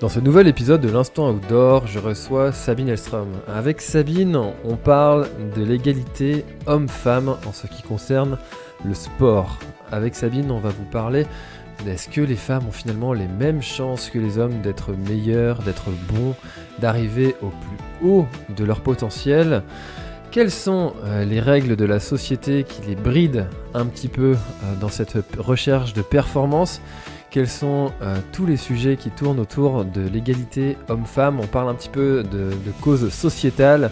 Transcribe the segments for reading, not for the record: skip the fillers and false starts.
Dans ce nouvel épisode de l'Instant Outdoor, je reçois Sabine Elstrom. Avec Sabine, on parle de l'égalité homme-femme en ce qui concerne le sport. Avec Sabine, on va vous parler est-ce que les femmes ont finalement les mêmes chances que les hommes d'être meilleures, d'être bons, d'arriver au plus haut de leur potentiel ? Quelles sont les règles de la société qui les brident un petit peu dans cette recherche de performance ? Quels sont tous les sujets qui tournent autour de l'égalité homme-femme ? On parle un petit peu de causes sociétales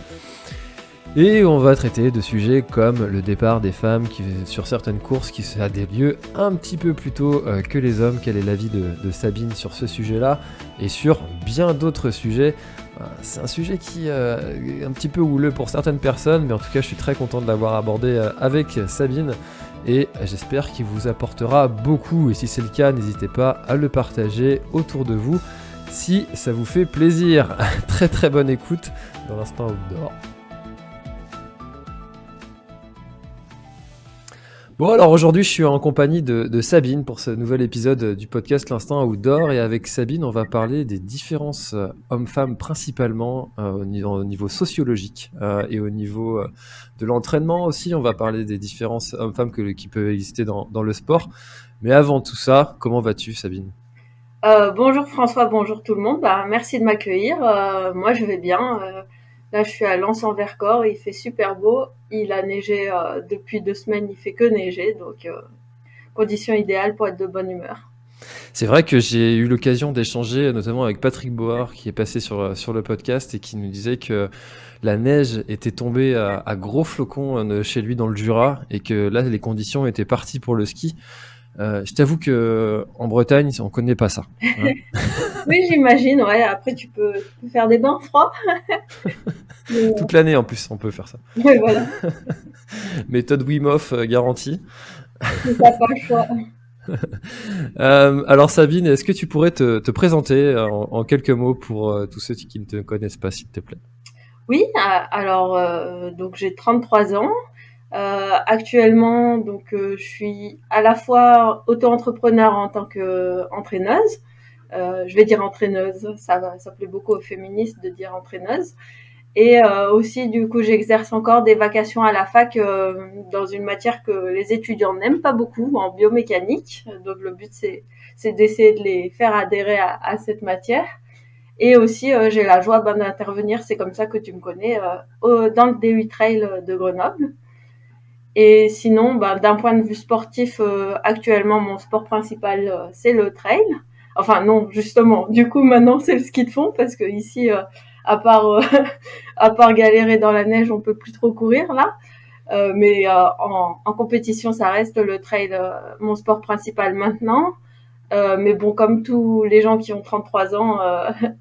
et on va traiter de sujets comme le départ des femmes sur certaines courses qui a des lieux un petit peu plus tôt que les hommes. Quel est l'avis de Sabine sur ce sujet-là et sur bien d'autres sujets ? C'est un sujet qui est un petit peu houleux pour certaines personnes, mais en tout cas je suis très content de l'avoir abordé avec Sabine et j'espère qu'il vous apportera beaucoup, et si c'est le cas, n'hésitez pas à le partager autour de vous si ça vous fait plaisir. Très très bonne écoute dans l'Instant Outdoor. Bon, alors aujourd'hui je suis en compagnie de Sabine pour ce nouvel épisode du podcast l'Instant Outdoor, et avec Sabine on va parler des différences hommes-femmes principalement au niveau sociologique et au niveau de l'entraînement aussi. On va parler des différences hommes-femmes qui peuvent exister dans le sport. Mais avant tout ça, comment vas-tu Sabine ? Bonjour François, bonjour tout le monde. Merci de m'accueillir. Moi, je vais bien. Là, je suis à Lens-en-Vercors. Il fait super beau. Il a neigé depuis 2 semaines. Il fait que neiger, donc condition idéale pour être de bonne humeur. C'est vrai que j'ai eu l'occasion d'échanger notamment avec Patrick Board qui est passé sur le podcast et qui nous disait que la neige était tombée à gros flocons chez lui dans le Jura et que là les conditions étaient parties pour le ski. Je t'avoue qu'en Bretagne on connaît pas ça. Hein. Oui, j'imagine. Ouais. Après, tu peux faire des bains froids. Toute l'année en plus on peut faire ça. Mais voilà, Méthode Wim Hof garantie. t'as pas le choix. Alors Sabine, est-ce que tu pourrais te présenter en quelques mots pour tous ceux qui ne te connaissent pas, s'il te plaît ? Oui. Alors, donc j'ai 33 ans. Actuellement, donc je suis à la fois auto-entrepreneur en tant qu'entraîneuse. Je vais dire entraîneuse, ça plaît beaucoup aux féministes de dire entraîneuse. Et aussi, du coup, j'exerce encore des vacations à la fac dans une matière que les étudiants n'aiment pas beaucoup, en biomécanique. Donc le but, c'est d'essayer de les faire adhérer à cette matière. Et aussi, j'ai la joie d'intervenir, c'est comme ça que tu me connais, dans le D8 Trail de Grenoble. Et sinon, d'un point de vue sportif, actuellement, mon sport principal, c'est le trail. Enfin non, justement, du coup maintenant c'est le ski de fond parce que ici, à part à part galérer dans la neige, on peut plus trop courir là. Mais en compétition, ça reste le trail, mon sport principal maintenant. Mais bon, comme tous les gens qui ont 33 ans,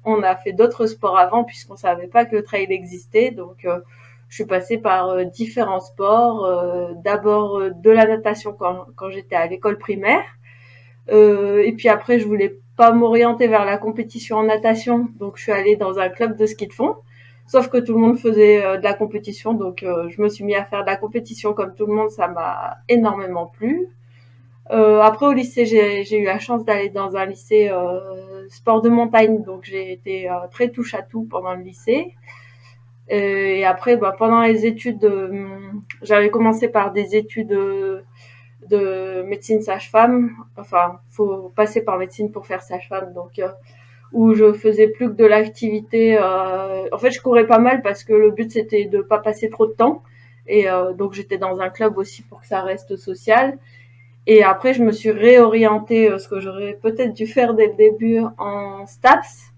on a fait d'autres sports avant puisqu'on savait pas que le trail existait. Donc, je suis passée par différents sports. D'abord de la natation quand j'étais à l'école primaire. Et puis après, je voulais pas m'orienter vers la compétition en natation. Donc, je suis allée dans un club de ski de fond. Sauf que tout le monde faisait de la compétition. Donc, je me suis mis à faire de la compétition comme tout le monde. Ça m'a énormément plu. Après au lycée, j'ai eu la chance d'aller dans un lycée sport de montagne, donc j'ai été très touche à tout pendant le lycée. Et après, pendant les études, j'avais commencé par des études de médecine sage-femme. Enfin, faut passer par médecine pour faire sage-femme, donc où je faisais plus que de l'activité. En fait, je courais pas mal parce que le but c'était de pas passer trop de temps. Et donc j'étais dans un club aussi pour que ça reste social. Et après, je me suis réorientée, ce que j'aurais peut-être dû faire dès le début, en STAPS.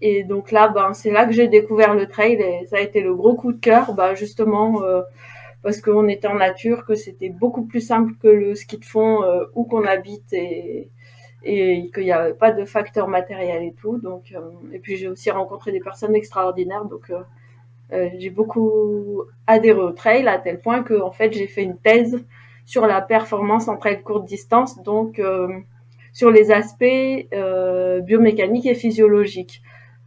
Et donc là, c'est là que j'ai découvert le trail et ça a été le gros coup de cœur, justement, parce qu'on était en nature, que c'était beaucoup plus simple que le ski de fond où qu'on habite et qu'il n'y avait pas de facteur matériel et tout. Donc, et puis j'ai aussi rencontré des personnes extraordinaires, donc j'ai beaucoup adhéré au trail à tel point que en fait j'ai fait une thèse sur la performance en trail courte distance, donc sur les aspects biomécaniques et physiologiques.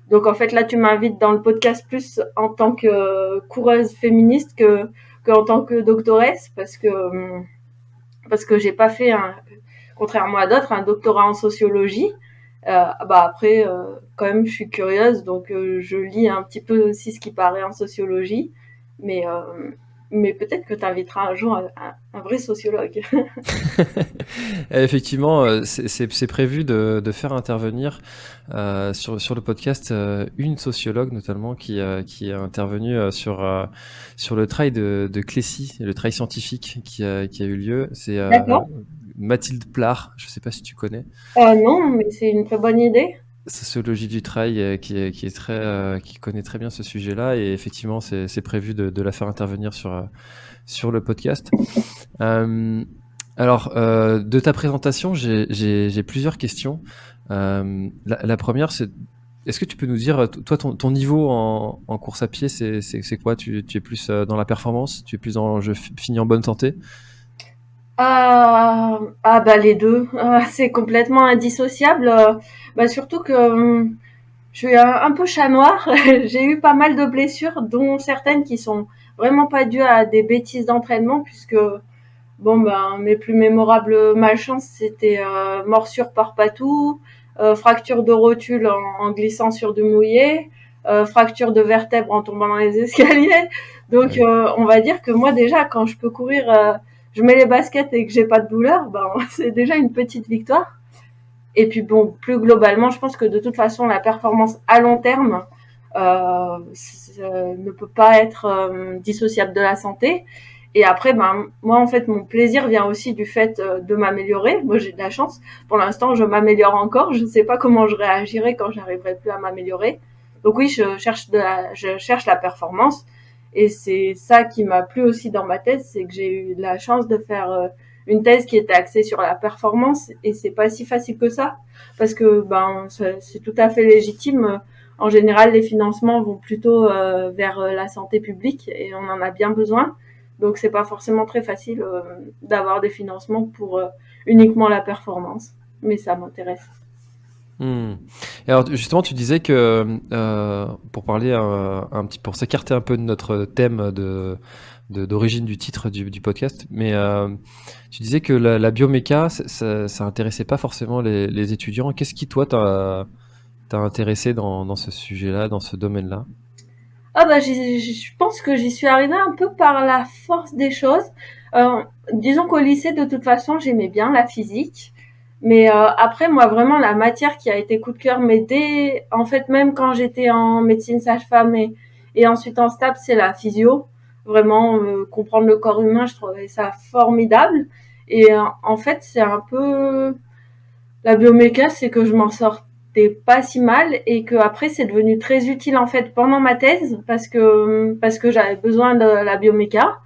Donc en fait là tu m'invites dans le podcast plus en tant que coureuse féministe que en tant que doctoresse parce que j'ai pas fait contrairement à d'autres un doctorat en sociologie. Après, quand même, je suis curieuse, donc je lis un petit peu aussi ce qui paraît en sociologie, mais, mais peut-être que tu inviteras un jour un vrai sociologue. Effectivement, c'est prévu de faire intervenir sur le podcast une sociologue notamment qui est intervenue sur le travail de Clécy, le travail scientifique qui a eu lieu. C'est D'accord. Mathilde Plard, je ne sais pas si tu connais. Non, mais c'est une très bonne idée. Sociologie du travail qui est très qui connaît très bien ce sujet-là et effectivement c'est prévu de la faire intervenir sur le podcast. Euh, alors de ta présentation j'ai plusieurs questions. La première c'est est-ce que tu peux nous dire toi ton niveau en course à pied c'est quoi tu es plus dans la performance, tu es plus dans je finis en bonne santé? Les deux, c'est complètement indissociable. Surtout que je suis un peu chat noir. J'ai eu pas mal de blessures, dont certaines qui sont vraiment pas dues à des bêtises d'entraînement, puisque mes plus mémorables malchances, c'était morsure par patou, fracture de rotule en glissant sur du mouillé, fracture de vertèbre en tombant dans les escaliers. Donc, Ouais. on va dire que moi déjà, quand je peux courir, je mets les baskets et que j'ai pas de douleur, c'est déjà une petite victoire. Et puis bon, plus globalement, je pense que de toute façon, la performance à long terme ne peut pas être dissociable de la santé. Et après, moi, en fait, mon plaisir vient aussi du fait de m'améliorer. Moi, j'ai de la chance. Pour l'instant, je m'améliore encore. Je ne sais pas comment je réagirai quand j'arriverai plus à m'améliorer. Donc oui, je cherche la performance. Et c'est ça qui m'a plu aussi dans ma thèse, c'est que j'ai eu la chance de faire une thèse qui était axée sur la performance. Et c'est pas si facile que ça, parce que c'est tout à fait légitime. En général, les financements vont plutôt vers la santé publique et on en a bien besoin. Donc c'est pas forcément très facile d'avoir des financements pour uniquement la performance, mais ça m'intéresse. Hmm. Et alors justement, tu disais que pour parler pour s'écarter un peu de notre thème d'origine du titre du podcast, mais tu disais que la bioméca, ça intéressait pas forcément les étudiants. Qu'est-ce qui toi t'a intéressé dans ce sujet-là, dans ce domaine-là? Je pense que j'y suis arrivée un peu par la force des choses. Disons qu'au lycée, de toute façon, j'aimais bien la physique. Mais après, moi, vraiment, la matière qui a été coup de cœur, mais en fait, même quand j'étais en médecine sage-femme et ensuite en STAPS, c'est la physio. Vraiment, comprendre le corps humain, je trouvais ça formidable. Et en fait, c'est un peu la bioméca, c'est que je m'en sortais pas si mal et que après c'est devenu très utile en fait pendant ma thèse parce que j'avais besoin de la bioméca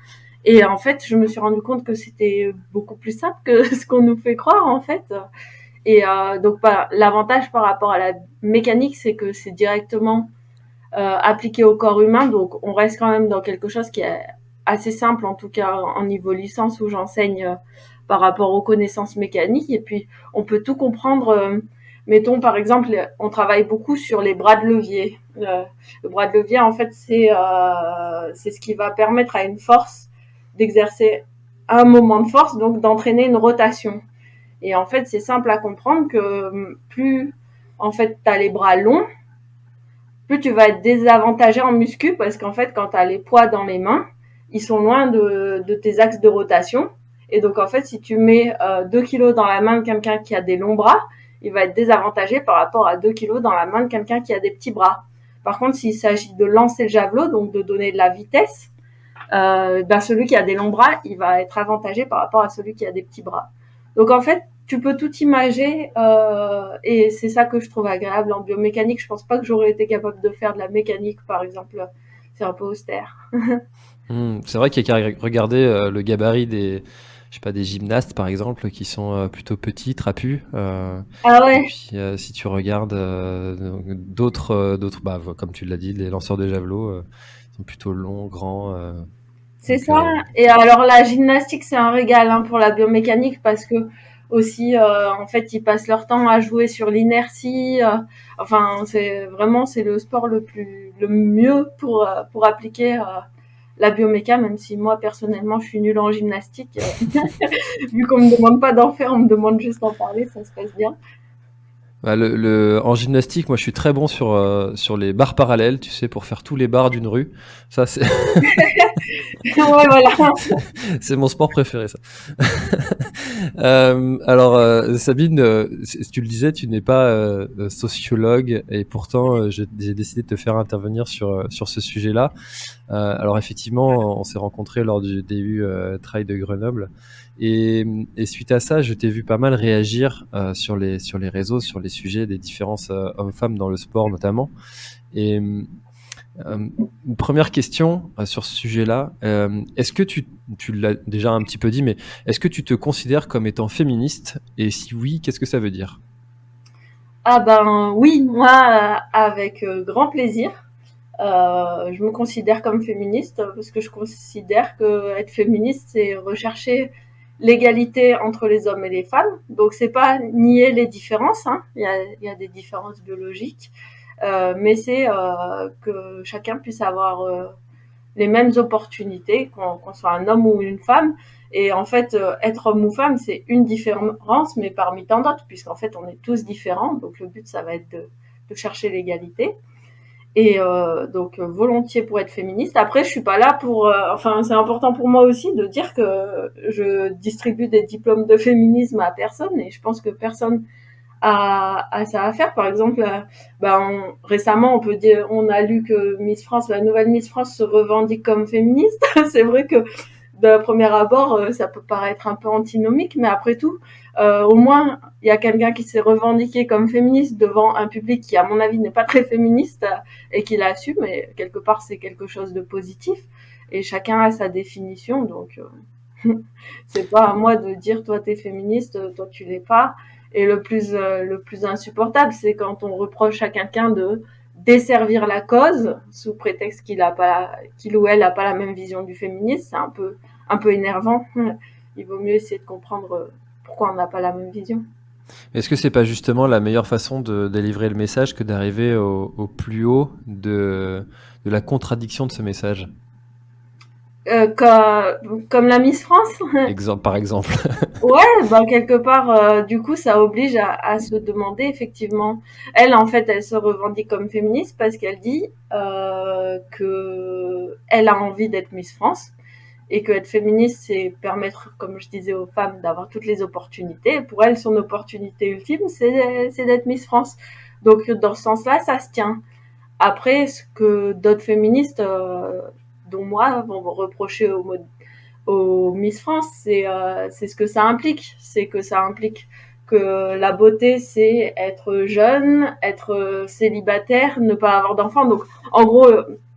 et en fait je me suis rendu compte que c'était beaucoup plus simple que ce qu'on nous fait croire en fait. Et l'avantage par rapport à la mécanique, c'est que c'est directement appliqué au corps humain, donc on reste quand même dans quelque chose qui est assez simple, en tout cas en niveau licence où j'enseigne par rapport aux connaissances mécaniques. Et puis on peut tout comprendre. Mettons par exemple, on travaille beaucoup sur les bras de levier. Le bras de levier, en fait, c'est ce qui va permettre à une force d'exercer un moment de force, donc d'entraîner une rotation. Et en fait, c'est simple à comprendre que plus en fait tu as les bras longs, plus tu vas être désavantagé en muscu parce qu'en fait, quand tu as les poids dans les mains, ils sont loin de tes axes de rotation. Et donc, en fait, si tu mets 2 kilos dans la main de quelqu'un qui a des longs bras, il va être désavantagé par rapport à 2 kilos dans la main de quelqu'un qui a des petits bras. Par contre, s'il s'agit de lancer le javelot, donc de donner de la vitesse, celui qui a des longs bras, il va être avantagé par rapport à celui qui a des petits bras. Donc en fait, tu peux tout imager et c'est ça que je trouve agréable en biomécanique. Je pense pas que j'aurais été capable de faire de la mécanique, par exemple. C'est un peu austère. Hmm. C'est vrai qu'il y a qu'à regarder le gabarit je sais pas, des gymnastes par exemple, qui sont plutôt petits, trapus. Ah Et ouais, puis si tu regardes d'autres, bah, comme tu l'as dit, les lanceurs de javelot sont plutôt longs, grands. c'est Donc, ça. Et alors la gymnastique, c'est un régal pour la biomécanique parce que aussi, en fait, ils passent leur temps à jouer sur l'inertie. Enfin, c'est le sport le mieux pour appliquer la bioméca, même si moi personnellement je suis nulle en gymnastique. Vu qu'on me demande pas d'en faire, on me demande juste d'en parler, ça se passe bien. Bah, en gymnastique, moi, je suis très bon sur les barres parallèles, tu sais, pour faire tous les barres d'une rue. Ça, c'est Ouais, voilà. c'est mon sport préféré, ça. Alors, Sabine, tu le disais, tu n'es pas sociologue et pourtant, j'ai décidé de te faire intervenir sur ce sujet-là. Alors effectivement, on s'est rencontrés lors du DU Trail de Grenoble et suite à ça, je t'ai vu pas mal réagir sur les réseaux, sur les sujets des différences hommes-femmes dans le sport notamment. Et une première question sur ce sujet-là, est-ce que tu l'as déjà un petit peu dit, mais est-ce que tu te considères comme étant féministe? Et si oui, qu'est-ce que ça veut dire? Ah ben oui, moi, avec grand plaisir. Je me considère comme féministe parce que je considère que être féministe, c'est rechercher l'égalité entre les hommes et les femmes. Donc c'est pas nier les différences, hein. Il y a des différences biologiques, mais c'est que chacun puisse avoir les mêmes opportunités, qu'on soit un homme ou une femme. Et en fait, être homme ou femme, c'est une différence, mais parmi tant d'autres, puisqu'en fait, on est tous différents. Donc le but, ça va être de chercher l'égalité. Et donc volontiers pour être féministe. Après, je suis pas là pour. Enfin, c'est important pour moi aussi de dire que je distribue des diplômes de féminisme à personne, et je pense que personne a ça à faire. Par exemple, récemment, on peut dire, on a lu que Miss France, la nouvelle Miss France, se revendique comme féministe. C'est vrai que de premier abord, ça peut paraître un peu antinomique, mais après tout, au moins, il y a quelqu'un qui s'est revendiqué comme féministe devant un public qui, à mon avis, n'est pas très féministe et qui l'assume. Et quelque part, c'est quelque chose de positif. Et chacun a sa définition, donc c'est pas à moi de dire toi t'es féministe, toi tu l'es pas. Et le plus insupportable, c'est quand on reproche à quelqu'un de desservir la cause sous prétexte qu'il ou elle a pas la même vision du féminisme. C'est un peu énervant. Il vaut mieux essayer de comprendre pourquoi on n'a pas la même vision. Est-ce que c'est pas justement la meilleure façon de délivrer le message que d'arriver au plus haut de la contradiction de ce message? Comme la Miss France. Par exemple. Ouais, ben quelque part, du coup, ça oblige à se demander effectivement. Elle, en fait, elle se revendique comme féministe parce qu'elle dit que elle a envie d'être Miss France et que être féministe, c'est permettre, comme je disais, aux femmes d'avoir toutes les opportunités. Et pour elle, son opportunité ultime, c'est d'être Miss France. Donc, dans ce sens-là, ça se tient. Après, ce que d'autres féministes, dont moi, vont reprocher au Miss France, c'est ce que ça implique. C'est que ça implique que la beauté, c'est être jeune, être célibataire, ne pas avoir d'enfants. Donc, en gros,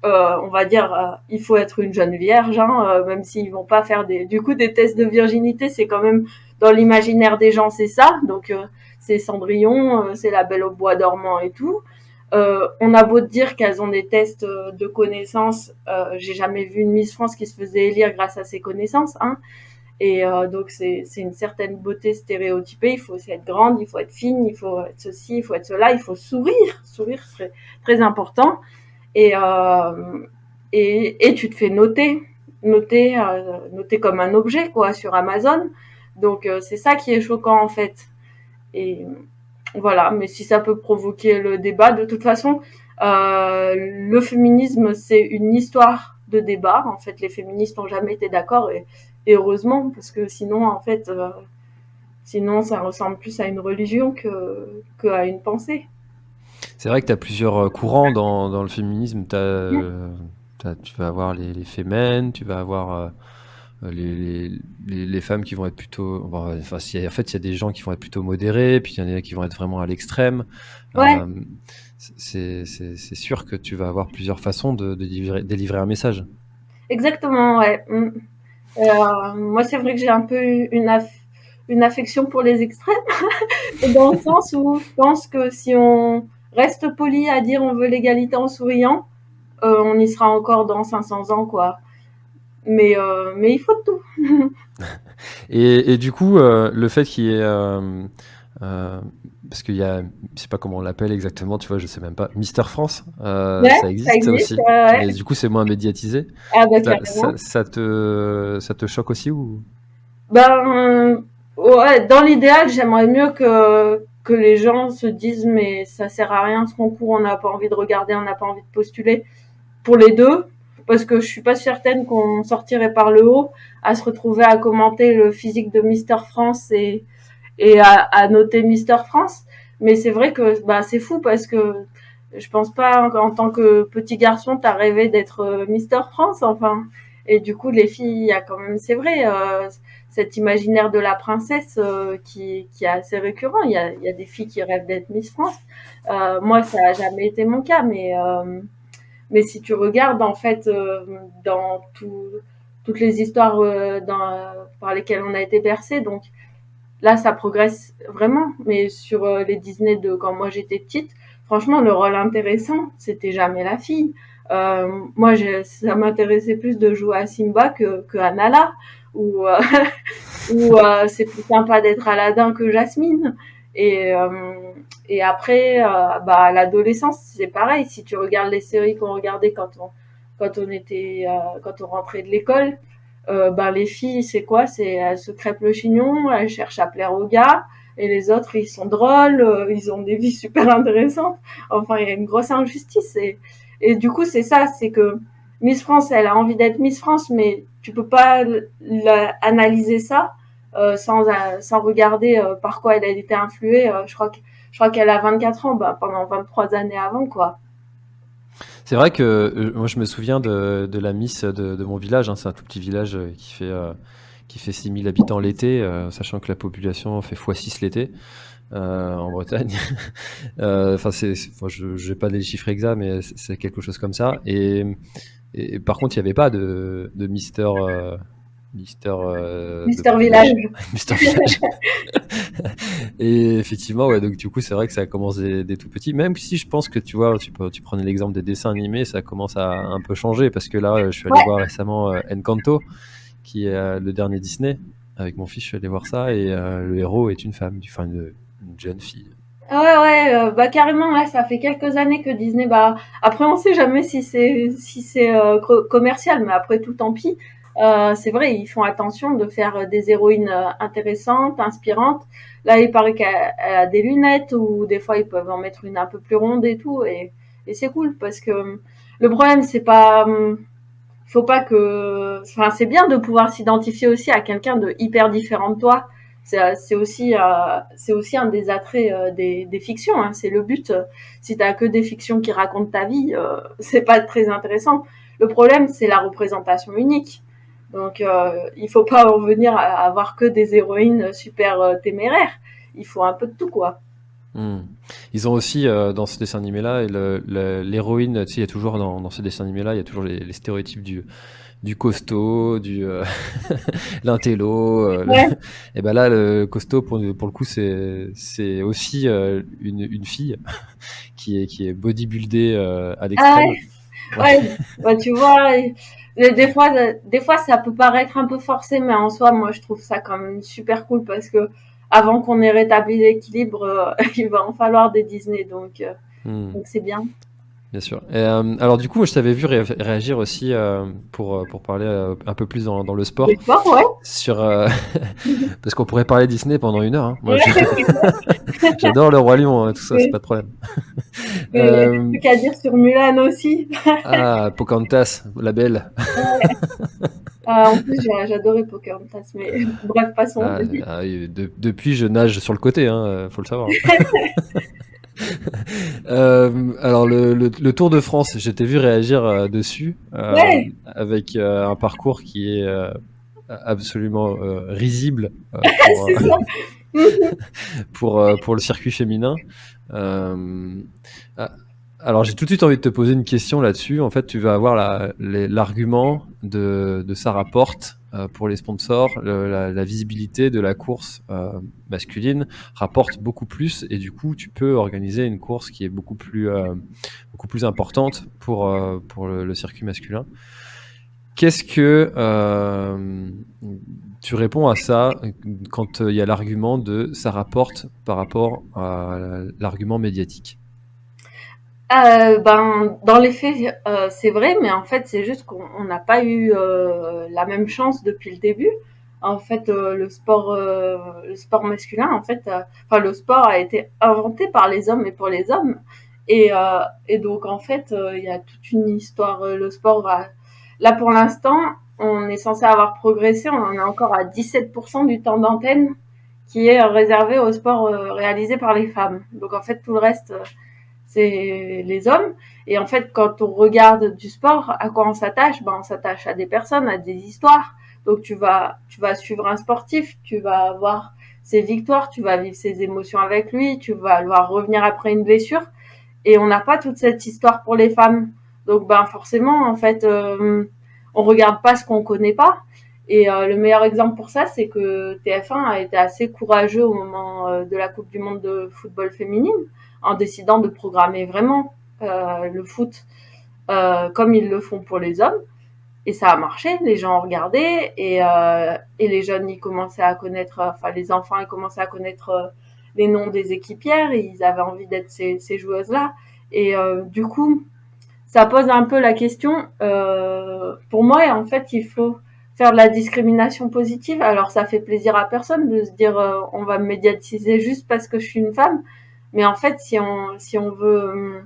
on va dire, il faut être une jeune vierge, hein, même s'ils vont pas faire du coup, des tests de virginité, c'est quand même dans l'imaginaire des gens, c'est ça. Donc, c'est Cendrillon, c'est la Belle au bois dormant et tout. On a beau dire qu'elles ont des tests de connaissances, j'ai jamais vu une Miss France qui se faisait élire grâce à ses connaissances, hein. Et donc c'est une certaine beauté stéréotypée. Il faut aussi être grande, il faut être fine, il faut être ceci, il faut être cela, il faut sourire très très important. Et et tu te fais noter comme un objet quoi sur Amazon. Donc c'est ça qui est choquant en fait. Et voilà, mais si ça peut provoquer le débat, de toute façon, le féminisme, c'est une histoire de débat. En fait, les féministes n'ont jamais été d'accord et heureusement, parce que sinon, en fait, sinon, ça ressemble plus à une religion que à une pensée. C'est vrai que tu as plusieurs courants dans le féminisme. Tu vas avoir les fémènes, tu vas avoir les femmes qui vont être plutôt. Enfin, en fait, il y a des gens qui vont être plutôt modérés, puis il y en a qui vont être vraiment à l'extrême. Ouais, Euh, c'est sûr que tu vas avoir plusieurs façons de délivrer un message. exactement, ouais. Moi, c'est vrai que j'ai un peu une affection pour les extrêmes, dans le sens où je pense que si on reste poli à dire on veut l'égalité en souriant, on y sera encore dans 500 ans, quoi. Mais il faut de tout. Et du coup, le fait qu'il y ait. Euh, parce qu'il y a, je sais pas comment on l'appelle exactement, tu vois, je sais même pas. Mister France, Ouais, ça ça existe ça existe, aussi, ouais. mais du coup c'est moins médiatisé. Ah bah carrément. Ça te choque aussi ou? Ben, ouais, dans l'idéal, j'aimerais mieux que les gens se disent mais ça sert à rien ce concours, on n'a pas envie de regarder, on n'a pas envie de postuler pour les deux, parce que je suis pas certaine qu'on sortirait par le haut à se retrouver à commenter le physique de Mister France et à noter Mister France. Mais c'est vrai que bah c'est fou parce que je pense pas en tant que petit garçon t'as rêvé d'être Mister France enfin. Et du coup les filles, il y a quand même c'est vrai cet imaginaire de la princesse qui est assez récurrent. Il y a des filles qui rêvent d'être Miss France. Moi ça a jamais été mon cas mais si tu regardes en fait dans toutes les histoires par lesquelles on a été bercé, donc là ça progresse vraiment. Mais sur les Disney de quand moi j'étais petite, franchement le rôle intéressant c'était jamais la fille. Moi ça m'intéressait plus de jouer à Simba que à Nala ou où c'est plus sympa d'être Aladdin que Jasmine. Et, euh, et après, bah, à l'adolescence, c'est pareil. Si tu regardes les séries qu'on regardait quand on rentrait de l'école, ben les filles, c'est quoi? C'est elles se crêpent le chignon, elles cherchent à plaire aux gars, et les autres, ils sont drôles, ils ont des vies super intéressantes. Enfin, il y a une grosse injustice. Et du coup, c'est ça, c'est que Miss France, elle a envie d'être Miss France, mais tu peux pas analyser ça sans regarder par quoi elle a été influée. Je crois qu'elle a 24 ans, bah, pendant 23 années avant, quoi. C'est vrai que moi je me souviens de la Miss de mon village, hein, c'est un tout petit village qui fait 6000 habitants l'été, sachant que la population fait x6 l'été en Bretagne. Enfin, moi, je n'ai pas les chiffres exacts, mais c'est quelque chose comme ça. Et par contre, il n'y avait pas de Mister de Mister mon Village. village. Mister Village. Et effectivement, ouais, donc du coup, c'est vrai que ça commence des tout petits. Même si je pense que tu vois, tu prenais l'exemple des dessins animés, ça commence à un peu changer parce que là, je suis allé Ouais, voir récemment Encanto, qui est le dernier Disney. Avec mon fils, je suis allé voir ça et le héros est une femme, enfin une jeune fille. ouais, bah carrément, ouais, ça fait quelques années que Disney, bah après on sait jamais si c'est commercial, mais après tout tant pis. C'est vrai, ils font attention de faire des héroïnes intéressantes, inspirantes. Là, il paraît qu'elle a des lunettes ou des fois ils peuvent en mettre une un peu plus ronde et tout, et c'est cool parce que le problème c'est pas, faut pas que, enfin c'est bien de pouvoir s'identifier aussi à quelqu'un de hyper différent de toi. C'est aussi un des attraits des fictions. Hein. C'est le but. Si t'as que des fictions qui racontent ta vie, c'est pas très intéressant. Le problème, c'est la représentation unique. Donc, il faut pas en venir à avoir que des héroïnes super téméraires. Il faut un peu de tout, quoi. Hmm. Ils ont aussi dans ce dessin animé-là, et l'héroïne, tu sais, il y a toujours dans ce dessin animé-là, il y a toujours les stéréotypes du costaud, du l'intello. Ouais, Et ben là, le costaud, pour le coup, c'est aussi une fille qui est bodybuildée à ah l'extrême. Ouais. ouais, bah, tu vois, des fois, ça peut paraître un peu forcé, mais en soi, moi, je trouve ça quand même super cool parce que avant qu'on ait rétabli l'équilibre, il va en falloir des Disney, Hmm. donc c'est bien. Bien sûr. Et, alors du coup, je t'avais vu réagir aussi pour parler un peu plus dans le Les sport. sports, ouais. Sur, parce qu'on pourrait parler Disney pendant 1 heure. Hein. Moi, Ouais, c'est clair. j'adore le Roi Lion, hein, tout ça, c'est pas Il de problème. y a des Euh, trucs à dire sur Mulan aussi. Pocahontas, la belle. Ouais. En plus, j'adorais Pocahontas, mais bref, passons, vas-y. Et depuis, je nage sur le côté, hein, faut le savoir. Alors le Tour de France, je t'ai vu réagir dessus Ouais, avec un parcours qui est absolument risible pour c'est ça. pour le circuit féminin. Euh, ah, alors j'ai tout de suite envie de te poser une question là-dessus. En fait, tu vas avoir l'argument de Sarah Porte pour les sponsors, la visibilité de la course masculine rapporte beaucoup plus et du coup tu peux organiser une course qui est beaucoup plus importante pour le circuit masculin. Qu'est-ce que tu réponds à ça quand il y a l'argument de ça rapporte par rapport à l'argument médiatique? Ben, dans les faits, c'est vrai, mais en fait, c'est juste qu'on n'a pas eu la même chance depuis le début. En fait, le sport masculin, en fait, enfin le sport a été inventé par les hommes et pour les hommes. Et donc en fait, il y a toute une histoire. Le sport, là pour l'instant, on est censé avoir progressé. On en est encore à 17% du temps d'antenne qui est réservé au sport réalisé par les femmes. Donc en fait, tout le reste, c'est les hommes. Et en fait, quand on regarde du sport, à quoi on s'attache? Ben, on s'attache à des personnes, à des histoires. Donc tu vas suivre un sportif, tu vas voir ses victoires, tu vas vivre ses émotions avec lui, tu vas le voir revenir après une blessure. Et on n'a pas toute cette histoire pour les femmes. Donc ben forcément, en fait, on regarde pas ce qu'on connaît pas. Et le meilleur exemple pour ça, c'est que TF1 a été assez courageux au moment de la Coupe du Monde de football féminine, en décidant de programmer vraiment le foot comme ils le font pour les hommes. Et ça a marché, les gens ont regardé et les jeunes ils commençaient à connaître, enfin les enfants ils commençaient à connaître les noms des équipières, et ils avaient envie d'être ces joueuses-là. Et du coup, ça pose un peu la question. Pour moi, en fait, il faut faire de la discrimination positive. Alors, ça fait plaisir à personne de se dire on va me médiatiser juste parce que je suis une femme. Mais en fait, si on veut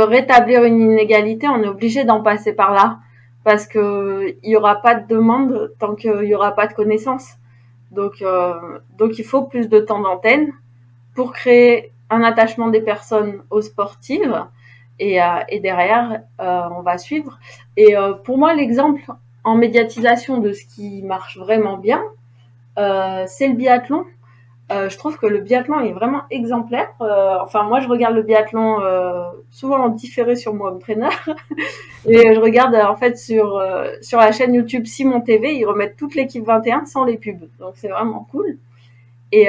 rétablir une inégalité, on est obligé d'en passer par là, parce que il y aura pas de demande tant qu'il y aura pas de connaissances. Donc il faut plus de temps d'antenne pour créer un attachement des personnes aux sportives, et derrière on va suivre. Et pour moi, l'exemple en médiatisation de ce qui marche vraiment bien, c'est le biathlon. Je trouve que le biathlon est vraiment exemplaire. Enfin, moi, je regarde le biathlon souvent en différé sur mon home trainer. Et je regarde en fait sur la chaîne YouTube Simon TV, ils remettent toute l'équipe 21 sans les pubs. Donc, c'est vraiment cool. Et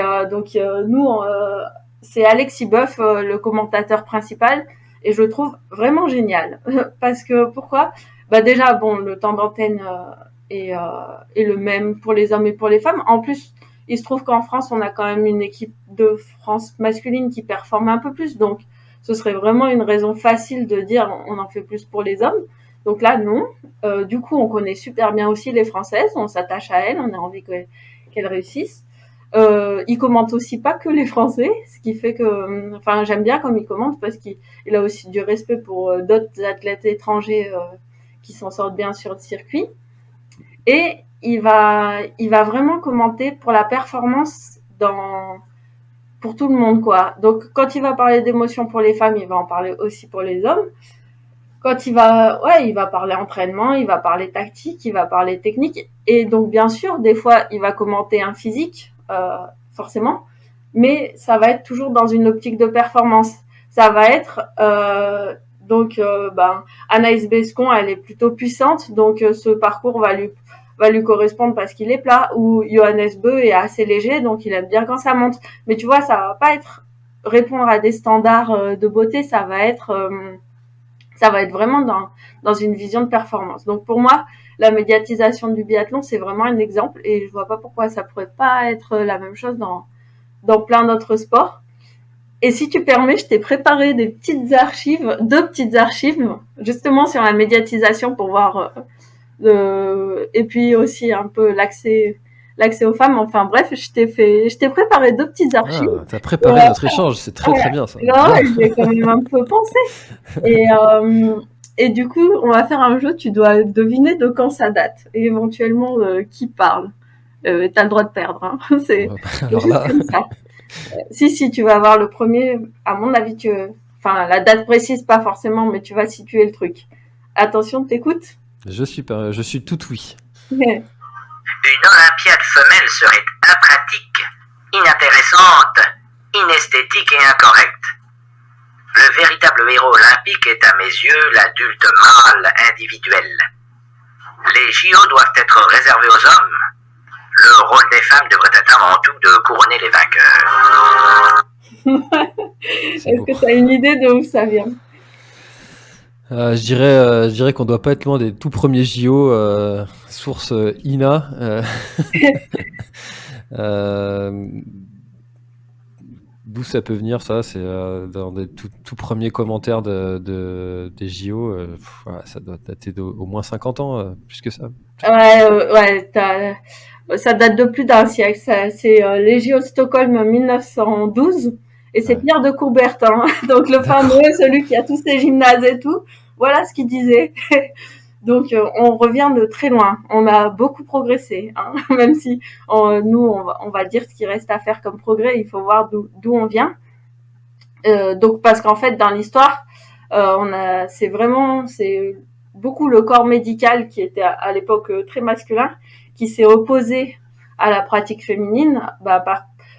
nous, c'est Alexis Boeuf, le commentateur principal. Et je le trouve vraiment génial. Parce que, pourquoi? Bah déjà, bon, le temps d'antenne est le même pour les hommes et pour les femmes. En plus, il se trouve qu'en France, on a quand même une équipe de France masculine qui performe un peu plus. Donc, ce serait vraiment une raison facile de dire on en fait plus pour les hommes. Donc là, non. Du coup, on connaît super bien aussi les Françaises. On s'attache à elles. On a envie qu'elles réussissent. Il commente aussi pas que les Français, ce qui fait que, enfin, j'aime bien comme il commente parce qu'il a aussi du respect pour d'autres athlètes étrangers qui s'en sortent bien sur le circuit. Et il va vraiment commenter pour la performance pour tout le monde, quoi. Donc, quand il va parler d'émotions pour les femmes, il va en parler aussi pour les hommes. Quand il va parler entraînement, il va parler tactique, il va parler technique. Et donc, bien sûr, des fois, il va commenter un physique, forcément. Mais ça va être toujours dans une optique de performance. Ça va être, Anaïs Bescon, elle est plutôt puissante. Donc, ce parcours va lui correspondre parce qu'il est plat. Ou Johannes Beu est assez léger, donc il aime bien quand ça monte. Mais tu vois, ça va pas être répondre à des standards de beauté, ça va être vraiment dans une vision de performance. Donc pour moi, la médiatisation du biathlon, c'est vraiment un exemple, et je vois pas pourquoi ça pourrait pas être la même chose dans plein d'autres sports. Et si tu permets, je t'ai préparé deux petites archives, justement sur la médiatisation pour voir, et puis aussi un peu l'accès aux femmes. Enfin bref, je t'ai préparé deux petites archives. Ah, t'as préparé notre échange, c'est très très bien ça. Là, j'ai quand même un peu pensé. Et, et du coup, on va faire un jeu, tu dois deviner de quand ça date, et éventuellement qui parle. T'as le droit de perdre, hein. C'est Alors juste là, comme ça. Si, tu vas avoir le premier, à mon avis, enfin, la date précise, pas forcément, mais tu vas situer le truc. Attention, t'écoutes? je suis tout oui. Une Olympiade femelle serait impratique, inintéressante, inesthétique et incorrecte. Le véritable héros olympique est à mes yeux l'adulte mâle individuel. Les JO doivent être réservés aux hommes. Le rôle des femmes devrait être avant tout de couronner les vainqueurs. Est-ce que tu as une idée de où ça vient? Je dirais qu'on doit pas être loin des tout premiers JO, source INA. d'où ça peut venir ça? C'est dans des tout premiers commentaires des JO. Voilà, ça doit dater d'au moins 50 ans, plus que ça. Ouais, ça date de plus d'un siècle. C'est les JO de Stockholm 1912 et c'est Ouais. Pierre de Coubertin, donc le fameux, D'accord. celui qui a tous ses gymnases et tout. Voilà ce qu'il disait. Donc on revient de très loin. On a beaucoup progressé, hein. Même si nous on va dire ce qui reste à faire comme progrès. Il faut voir d'où on vient. Donc parce qu'en fait dans l'histoire, c'est beaucoup le corps médical qui était à l'époque très masculin qui s'est opposé à la pratique féminine,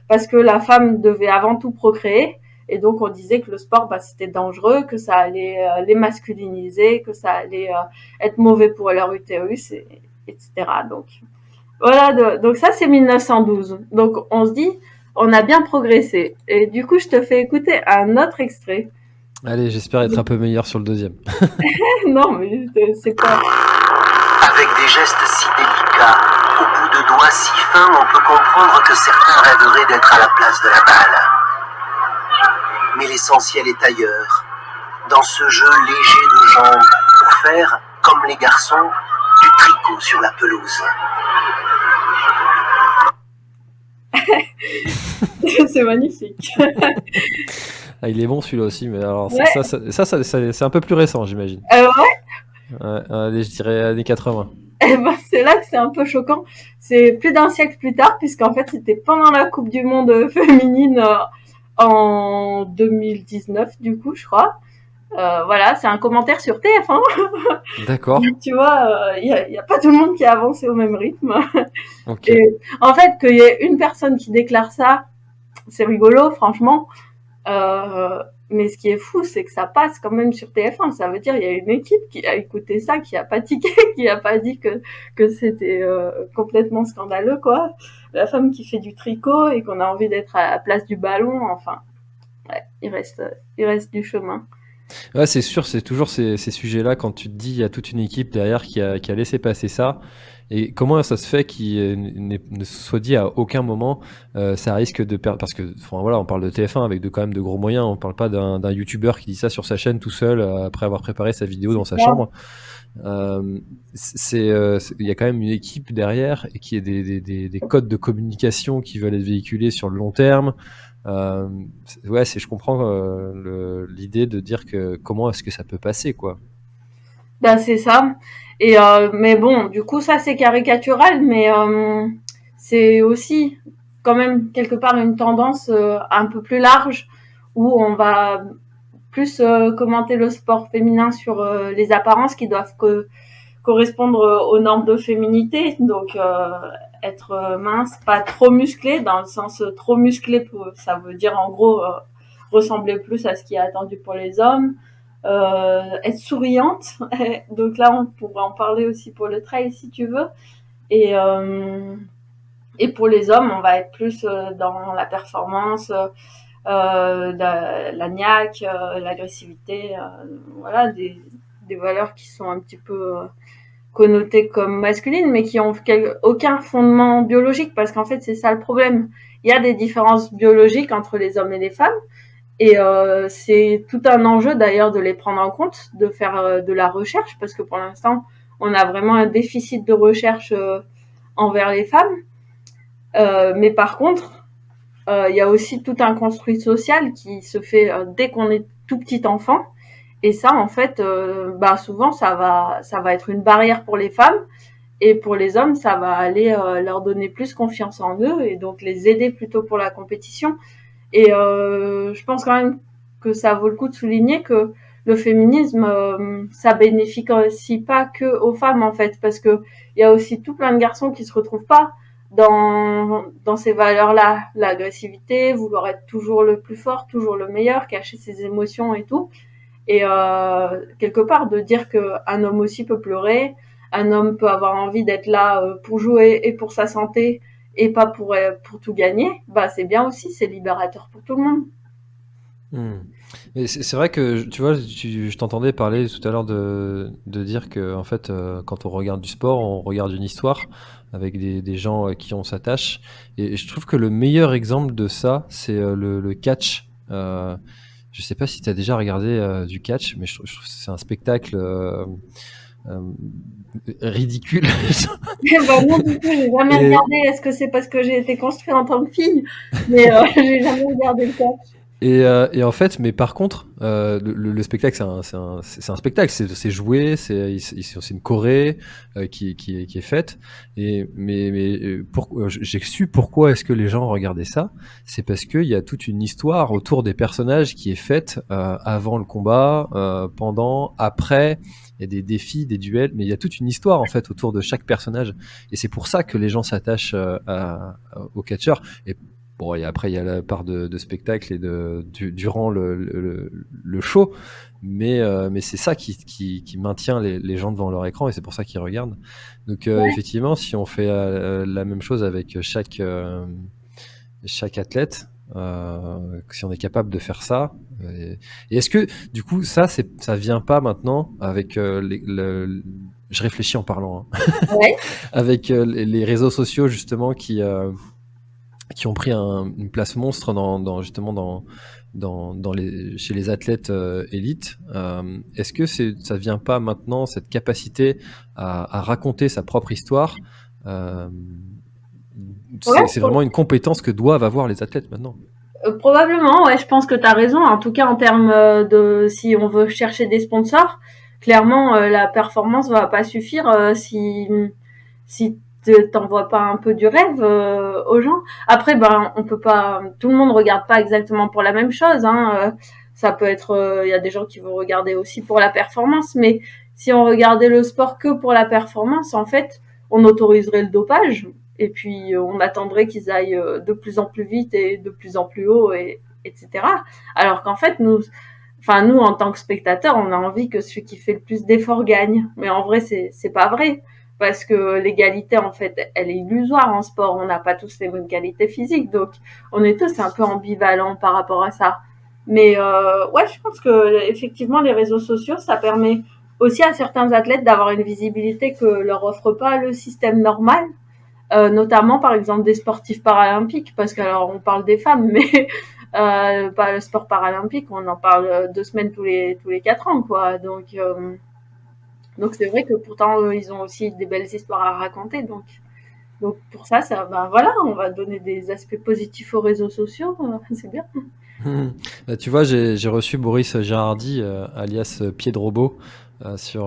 parce que la femme devait avant tout procréer. Et donc on disait que le sport, c'était dangereux, que ça allait les masculiniser, que ça allait être mauvais pour leur utérus, etc. Donc voilà, donc ça c'est 1912. Donc on se dit, on a bien progressé. Et du coup, je te fais écouter un autre extrait. Allez, j'espère être un peu meilleur sur le deuxième. Non, mais c'est pas... Avec des gestes si délicats, au bout de doigts si fins, on peut comprendre que certains rêveraient d'être à la place de la balle. Mais l'essentiel est ailleurs, dans ce jeu léger de jambes, pour faire, comme les garçons, du tricot sur la pelouse. C'est magnifique. Ah, il est bon celui-là aussi, mais alors Ouais. c'est un peu plus récent, j'imagine. Ouais, Ouais, allez, je dirais années 80. et c'est là que c'est un peu choquant. C'est plus d'un siècle plus tard, puisqu'en fait, c'était pendant la Coupe du Monde féminine en 2019, du coup, je crois. Voilà, c'est un commentaire sur TF1. D'accord. Tu vois, il y a pas tout le monde qui a avancé au même rythme. Ok. Et en fait, qu'il y ait une personne qui déclare ça, c'est rigolo, franchement. Mais ce qui est fou, c'est que ça passe quand même sur TF1. Ça veut dire il y a une équipe qui a écouté ça, qui a pas tiqué, qui a pas dit que c'était complètement scandaleux, quoi. La femme qui fait du tricot et qu'on a envie d'être à la place du ballon, enfin, ouais, il reste du chemin. Ouais, c'est sûr, c'est toujours ces sujets-là quand tu te dis il y a toute une équipe derrière qui a laissé passer ça. Et comment ça se fait qu'il ne se soit dit à aucun moment ça risque de perdre parce que enfin, voilà, on parle de TF1 avec quand même de gros moyens, on parle pas d'un youtubeur qui dit ça sur sa chaîne tout seul après avoir préparé sa vidéo dans sa chambre. Il y a quand même une équipe derrière et qui est des codes de communication qui veulent être véhiculés sur le long terme. Ouais, je comprends l'idée de dire que comment est-ce que ça peut passer, quoi. Ben, c'est ça. Et mais bon, du coup, ça c'est caricatural, mais c'est aussi quand même quelque part une tendance un peu plus large où on va plus commenter le sport féminin sur les apparences qui doivent correspondre aux normes de féminité. Donc être mince, pas trop musclé, dans le sens trop musclé, ça veut dire en gros ressembler plus à ce qui est attendu pour les hommes. Être souriante. Donc là, on pourrait en parler aussi pour le trail si tu veux. Et, euh, et pour les hommes, on va être plus dans la performance, la niaque, l'agressivité, voilà, des valeurs qui sont un petit peu connotées comme masculines, mais qui ont aucun fondement biologique, parce qu'en fait, c'est ça le problème. Il y a des différences biologiques entre les hommes et les femmes, et c'est tout un enjeu d'ailleurs de les prendre en compte, de faire de la recherche, parce que pour l'instant, on a vraiment un déficit de recherche envers les femmes. Mais par contre, il y a aussi tout un construit social qui se fait dès qu'on est tout petit enfant. Et ça, en fait, souvent, ça va être une barrière pour les femmes. Et pour les hommes, ça va aller leur donner plus confiance en eux et donc les aider plutôt pour la compétition. Et je pense quand même que ça vaut le coup de souligner que le féminisme, ça bénéficie pas que aux femmes en fait, parce que il y a aussi tout plein de garçons qui se retrouvent pas dans ces valeurs-là, l'agressivité, vouloir être toujours le plus fort, toujours le meilleur, cacher ses émotions et tout. Et quelque part de dire que un homme aussi peut pleurer, un homme peut avoir envie d'être là pour jouer et pour sa santé et pas pour tout gagner, bah c'est bien aussi, c'est libérateur pour tout le monde. Hmm. Mais c'est vrai que tu vois, je t'entendais parler tout à l'heure de dire que en fait, quand on regarde du sport, on regarde une histoire avec des gens qui on s'attache. Et je trouve que le meilleur exemple de ça, c'est le catch. Je sais pas si tu as déjà regardé du catch, mais je trouve que c'est un spectacle euh, ridicule. Bah non, du coup, j'ai jamais Et, regardé. Est-ce que c'est parce que j'ai été construite en tant que fille? Mais j'ai jamais regardé le catch. et en fait, mais par contre, le spectacle, c'est un spectacle, c'est joué, c'est une choré qui est faite. J'ai su pourquoi est-ce que les gens regardaient ça. C'est parce qu'il y a toute une histoire autour des personnages qui est faite avant le combat, pendant, après. Il y a des défis, des duels, mais il y a toute une histoire en fait autour de chaque personnage. Et c'est pour ça que les gens s'attachent au catcheur. Et bon, et après, il y a la part de spectacle et durant le show, mais c'est ça qui maintient les gens devant leur écran et c'est pour ça qu'ils regardent. Donc, Ouais, effectivement, si on fait la même chose avec chaque athlète, si on est capable de faire ça, et est-ce que, du coup, ça vient pas maintenant avec je réfléchis en parlant, hein, ouais. avec les réseaux sociaux justement qui ont pris une place monstre justement chez les athlètes élites. Est-ce que ça vient pas maintenant cette capacité à raconter sa propre histoire? euh, Ouais, c'est vraiment une compétence que doivent avoir les athlètes maintenant. probablement, ouais, je pense que tu as raison. En tout cas, en termes de si on veut chercher des sponsors, clairement, la performance va pas suffire si t'envoies pas un peu du rêve aux gens. Après, ben, on peut pas, tout le monde regarde pas exactement pour la même chose. Hein. Ça peut être, il y a des gens qui vont regarder aussi pour la performance, mais si on regardait le sport que pour la performance, en fait, on autoriserait le dopage et puis on attendrait qu'ils aillent de plus en plus vite et de plus en plus haut etc. Alors qu'en fait, nous en tant que spectateurs, on a envie que celui qui fait le plus d'efforts gagne. Mais en vrai, c'est pas vrai parce que l'égalité en fait, elle est illusoire en sport. On n'a pas tous les mêmes qualités physiques, donc on est tous un peu ambivalents par rapport à ça. Mais ouais, je pense que effectivement, les réseaux sociaux, ça permet aussi à certains athlètes d'avoir une visibilité que leur offre pas le système normal. Notamment par exemple des sportifs paralympiques, parce que alors on parle des femmes, mais pas le sport paralympique, on en parle 2 semaines tous les 4 ans, quoi. Donc c'est vrai que pourtant ils ont aussi des belles histoires à raconter, donc pour ça ben voilà, on va donner des aspects positifs aux réseaux sociaux, c'est bien. Bah, tu vois, j'ai reçu Boris Gérardi, alias Pied de Robot, sur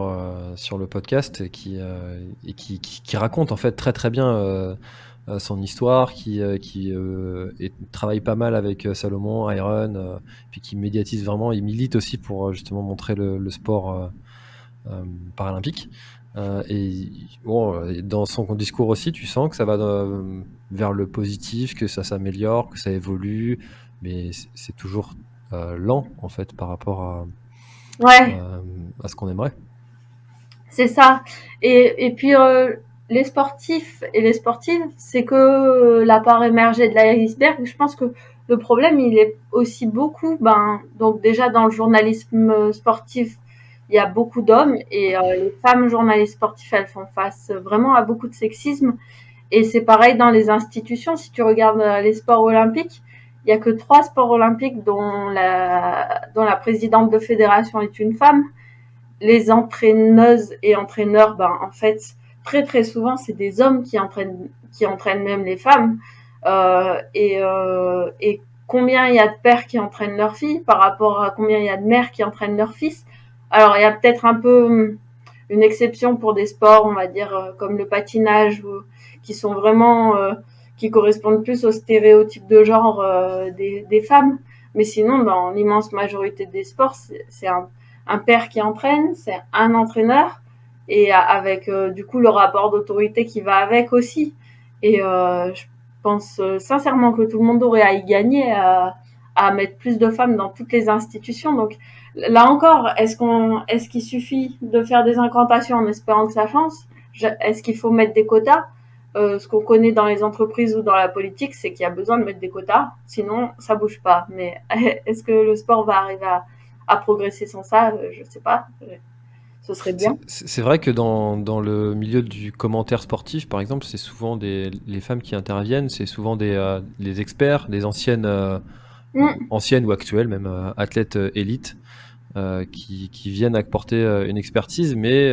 le podcast, qui raconte en fait très très bien son histoire, qui travaille pas mal avec Salomon, Iron, puis qui médiatise vraiment, il milite aussi pour justement montrer le sport paralympique. Et bon, dans son discours aussi, tu sens que ça va vers le positif, que ça s'améliore, que ça évolue, mais c'est toujours lent en fait par rapport Ouais, à ce qu'on aimerait. c'est ça. Et puis les sportifs et les sportives, c'est que la part émergée de l'iceberg. Je pense que le problème, il est aussi beaucoup, ben, donc déjà dans le journalisme sportif, il y a beaucoup d'hommes et les femmes journalistes sportifs, elles font face vraiment à beaucoup de sexisme. Et c'est pareil dans les institutions. Si tu regardes les sports olympiques, il y a que 3 sports olympiques dont la présidente de fédération est une femme. Les entraîneuses et entraîneurs, ben, en fait, très très souvent, c'est des hommes qui entraînent même les femmes. Et combien il y a de pères qui entraînent leurs filles par rapport à combien il y a de mères qui entraînent leurs fils. Alors, il y a peut-être un peu une exception pour des sports, on va dire, comme le patinage, qui sont vraiment, qui correspondent plus au stéréotype de genre des femmes. Mais sinon, dans l'immense majorité des sports, c'est un père qui entraîne, c'est un entraîneur, et avec du coup le rapport d'autorité qui va avec aussi. Et je pense sincèrement que tout le monde aurait à y gagner, à mettre plus de femmes dans toutes les institutions. Donc là encore, est-ce qu'il suffit de faire des incantations en espérant que ça change? Est-ce qu'il faut mettre des quotas? Ce qu'on connaît dans les entreprises ou dans la politique, c'est qu'il y a besoin de mettre des quotas, sinon ça bouge pas. Mais est-ce que le sport va arriver à progresser sans ça? Je sais pas. Ce serait bien. C'est vrai que dans le milieu du commentaire sportif, par exemple, c'est souvent les femmes qui interviennent, c'est souvent les experts, des Mm. anciennes ou actuelles, même athlètes élites, qui viennent apporter une expertise, mais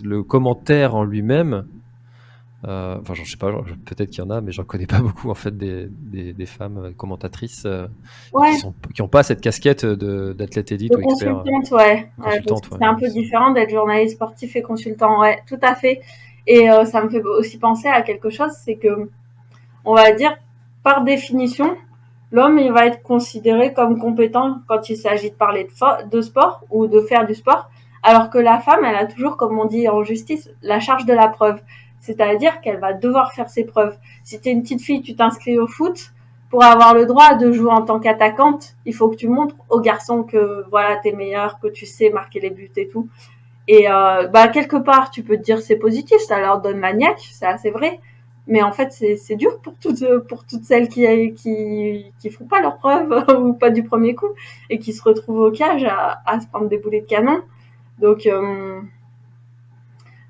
le commentaire en lui-même, enfin, je sais pas, peut-être qu'il y en a, mais j'en connais pas beaucoup en fait des femmes commentatrices et Ouais, qui ont pas cette casquette d'athlète élite de ou expert, consultante, ouais. Ouais, parce consultante. que Ouais, c'est un peu différent d'être journaliste sportif et consultant, ouais, tout à fait. Et ça me fait aussi penser à quelque chose, c'est que on va dire, par définition, l'homme, il va être considéré comme compétent quand il s'agit de parler de sport ou de faire du sport, alors que la femme, elle a toujours, comme on dit en justice, la charge de la preuve. C'est-à-dire qu'elle va devoir faire ses preuves. Si tu es une petite fille, tu t'inscris au foot, pour avoir le droit de jouer en tant qu'attaquante, il faut que tu montres aux garçons que voilà, t'es meilleure, que tu sais marquer les buts et tout. Et quelque part, tu peux te dire c'est positif, ça leur donne la niaque, c'est assez vrai. Mais en fait, c'est dur pour toutes celles qui font pas leurs preuves ou pas du premier coup et qui se retrouvent au cage à se prendre des boulets de canon. Donc, euh,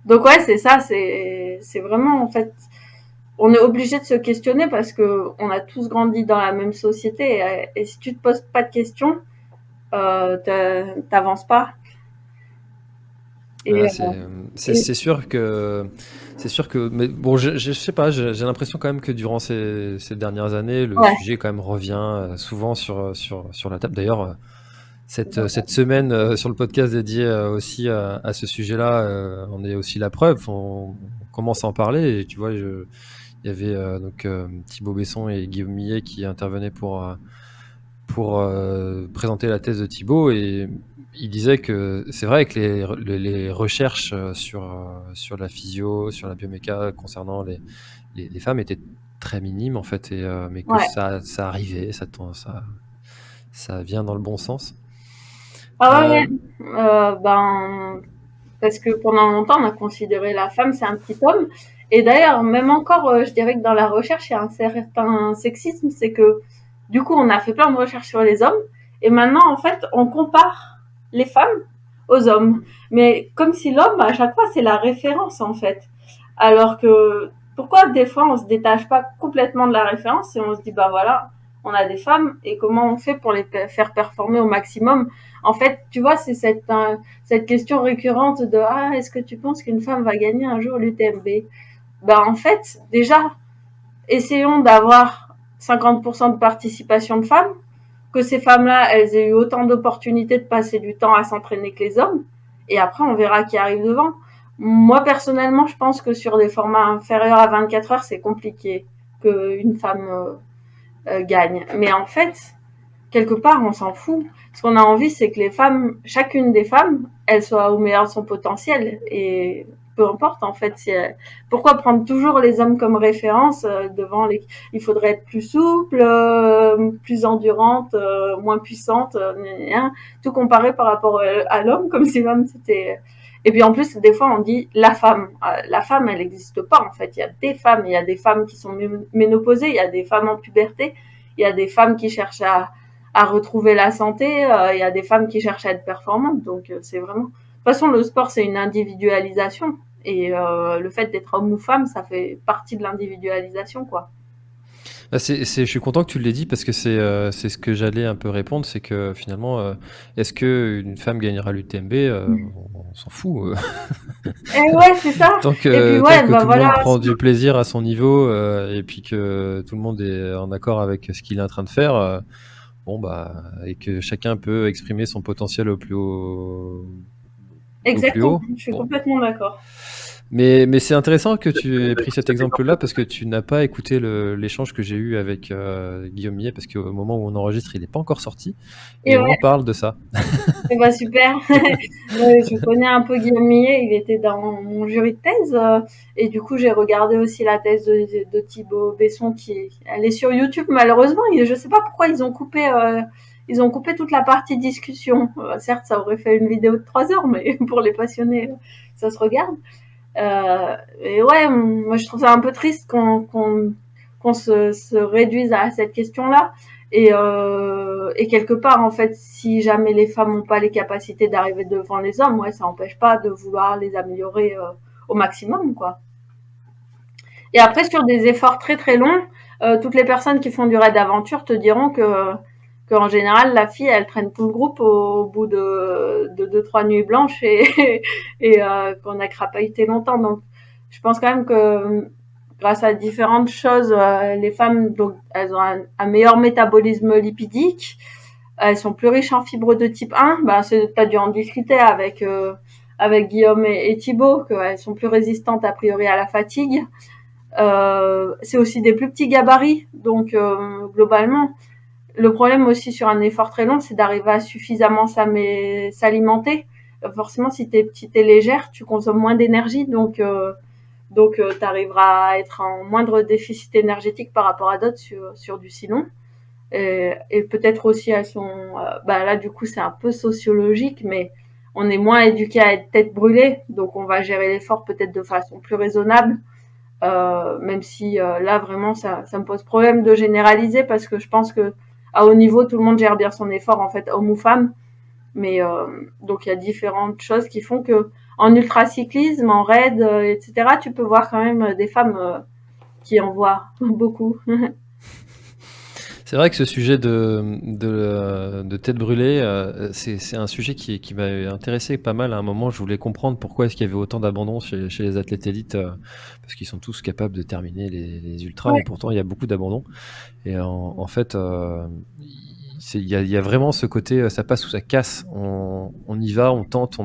donc ouais, c'est ça, c'est vraiment en fait, on est obligé de se questionner parce que on a tous grandi dans la même société et si tu te poses pas de questions, t'avances pas. Et, Voilà, et c'est sûr que mais bon je sais pas, j'ai l'impression quand même que durant ces dernières années, le ouais, sujet quand même revient souvent sur la table. D'ailleurs, cette semaine sur le podcast dédié aussi à ce sujet-là, on est aussi la preuve. On commence à en parler et tu vois, il y avait Thibaut Besson et Guillaume Millet qui intervenaient pour présenter la thèse de Thibaut et il disait que c'est vrai que les recherches sur la physio, sur la bioméca concernant les femmes étaient très minimes en fait, mais que ouais. ça arrivait, ça vient dans le bon sens. Ah ouais, Euh, ouais. Parce que pendant longtemps, on a considéré la femme, c'est un petit homme. Et d'ailleurs, même encore, je dirais que dans la recherche, il y a un certain sexisme, c'est que du coup, on a fait plein de recherches sur les hommes, et maintenant, en fait, on compare les femmes aux hommes. Mais comme si l'homme, à chaque fois, c'est la référence, en fait. Alors que, pourquoi des fois, on se détache pas complètement de la référence et on se dit, bah voilà, on a des femmes, et comment on fait pour les faire performer au maximum? En fait, tu vois, c'est cette question récurrente de ah, est-ce que tu penses qu'une femme va gagner un jour l'UTMB? Ben en fait, déjà, essayons d'avoir 50% de participation de femmes, que ces femmes-là, elles aient eu autant d'opportunités de passer du temps à s'entraîner que les hommes, et après on verra qui arrive devant. Moi personnellement, je pense que sur des formats inférieurs à 24 heures, c'est compliqué qu'une femme gagne. Mais en fait, quelque part, on s'en fout. Ce qu'on a envie, c'est que les femmes, chacune des femmes, elle soit au meilleur de son potentiel. Et peu importe, en fait, pourquoi prendre toujours les hommes comme référence devant les. Il faudrait être plus souple, plus endurante, moins puissante, tout comparé par rapport à l'homme, comme si l'homme c'était. Et puis en plus, des fois, on dit la femme. La femme, elle n'existe pas, en fait. Il y a des femmes. Il y a des femmes qui sont ménopausées. Il y a des femmes en puberté. Il y a des femmes qui cherchent à retrouver la santé. Il y a des femmes qui cherchent à être performantes. Donc, c'est vraiment. De toute façon, le sport, c'est une individualisation. Et le fait d'être homme ou femme, ça fait partie de l'individualisation, quoi. je suis content que tu l'aies dit parce que c'est ce que j'allais un peu répondre, c'est que finalement, est-ce que une femme gagnera l'UTMB? On s'en fout. Et ouais, c'est ça. Et puis, Tant ouais, que bah tout le monde voilà. prend du plaisir à son niveau et puis que tout le monde est en accord avec ce qu'il est en train de faire, bon bah et que chacun peut exprimer son potentiel au plus Exactement. haut. Je suis Bon. complètement d'accord. Mais c'est intéressant que tu aies pris cet exemple-là parce que tu n'as pas écouté l'échange que j'ai eu avec Guillaume Millet parce qu'au moment où on enregistre, il n'est pas encore sorti Et et on ouais, en parle de ça. et bah super. Je connais un peu Guillaume Millet, il était dans mon jury de thèse. Et du coup, j'ai regardé aussi la thèse de Thibaut Besson elle est sur YouTube malheureusement. Je sais pas pourquoi ils ont coupé toute la partie discussion. Certes, ça aurait fait une vidéo de 3 heures, mais pour les passionnés, ça se regarde. Et ouais, moi je trouve ça un peu triste qu'on se réduise à cette question-là. Et quelque part, en fait, si jamais les femmes n'ont pas les capacités d'arriver devant les hommes, ouais, ça n'empêche pas de vouloir les améliorer au maximum, quoi. Et après, sur des efforts très très longs, toutes les personnes qui font du raid d'aventure te diront qu'en général, la fille, elle traîne tout le groupe au bout de 2-3 nuits blanches et qu'on a crapahuté longtemps. Donc, je pense quand même que grâce à différentes choses, les femmes, donc, elles ont un meilleur métabolisme lipidique, elles sont plus riches en fibres de type 1. Ben, t'as dû en discuter avec Guillaume et Thibaut, qu'elles sont plus résistantes a priori à la fatigue. C'est aussi des plus petits gabarits, donc globalement, le problème aussi sur un effort très long, c'est d'arriver à suffisamment s'alimenter. Forcément, si t'es petite et légère, tu consommes moins d'énergie, donc t'arriveras à être en moindre déficit énergétique par rapport à d'autres sur du si long. Et peut-être aussi elles sont, là du coup c'est un peu sociologique, mais on est moins éduqué à être tête brûlée, donc on va gérer l'effort peut-être de façon plus raisonnable. Même si là vraiment ça me pose problème de généraliser, parce que je pense que à haut niveau tout le monde gère bien son effort, en fait, homme ou femme, mais donc il y a différentes choses qui font que en ultracyclisme, en raid, etc., tu peux voir quand même des femmes qui en voient beaucoup. C'est vrai que ce sujet de tête brûlée, c'est un sujet qui m'a intéressé pas mal. À un moment, je voulais comprendre pourquoi est-ce qu'il y avait autant d'abandon chez les athlètes élites, parce qu'ils sont tous capables de terminer les ultras, Ouais. et pourtant il y a beaucoup d'abandon. Et en fait, il y a vraiment ce côté, ça passe ou ça casse. On y va, on tente,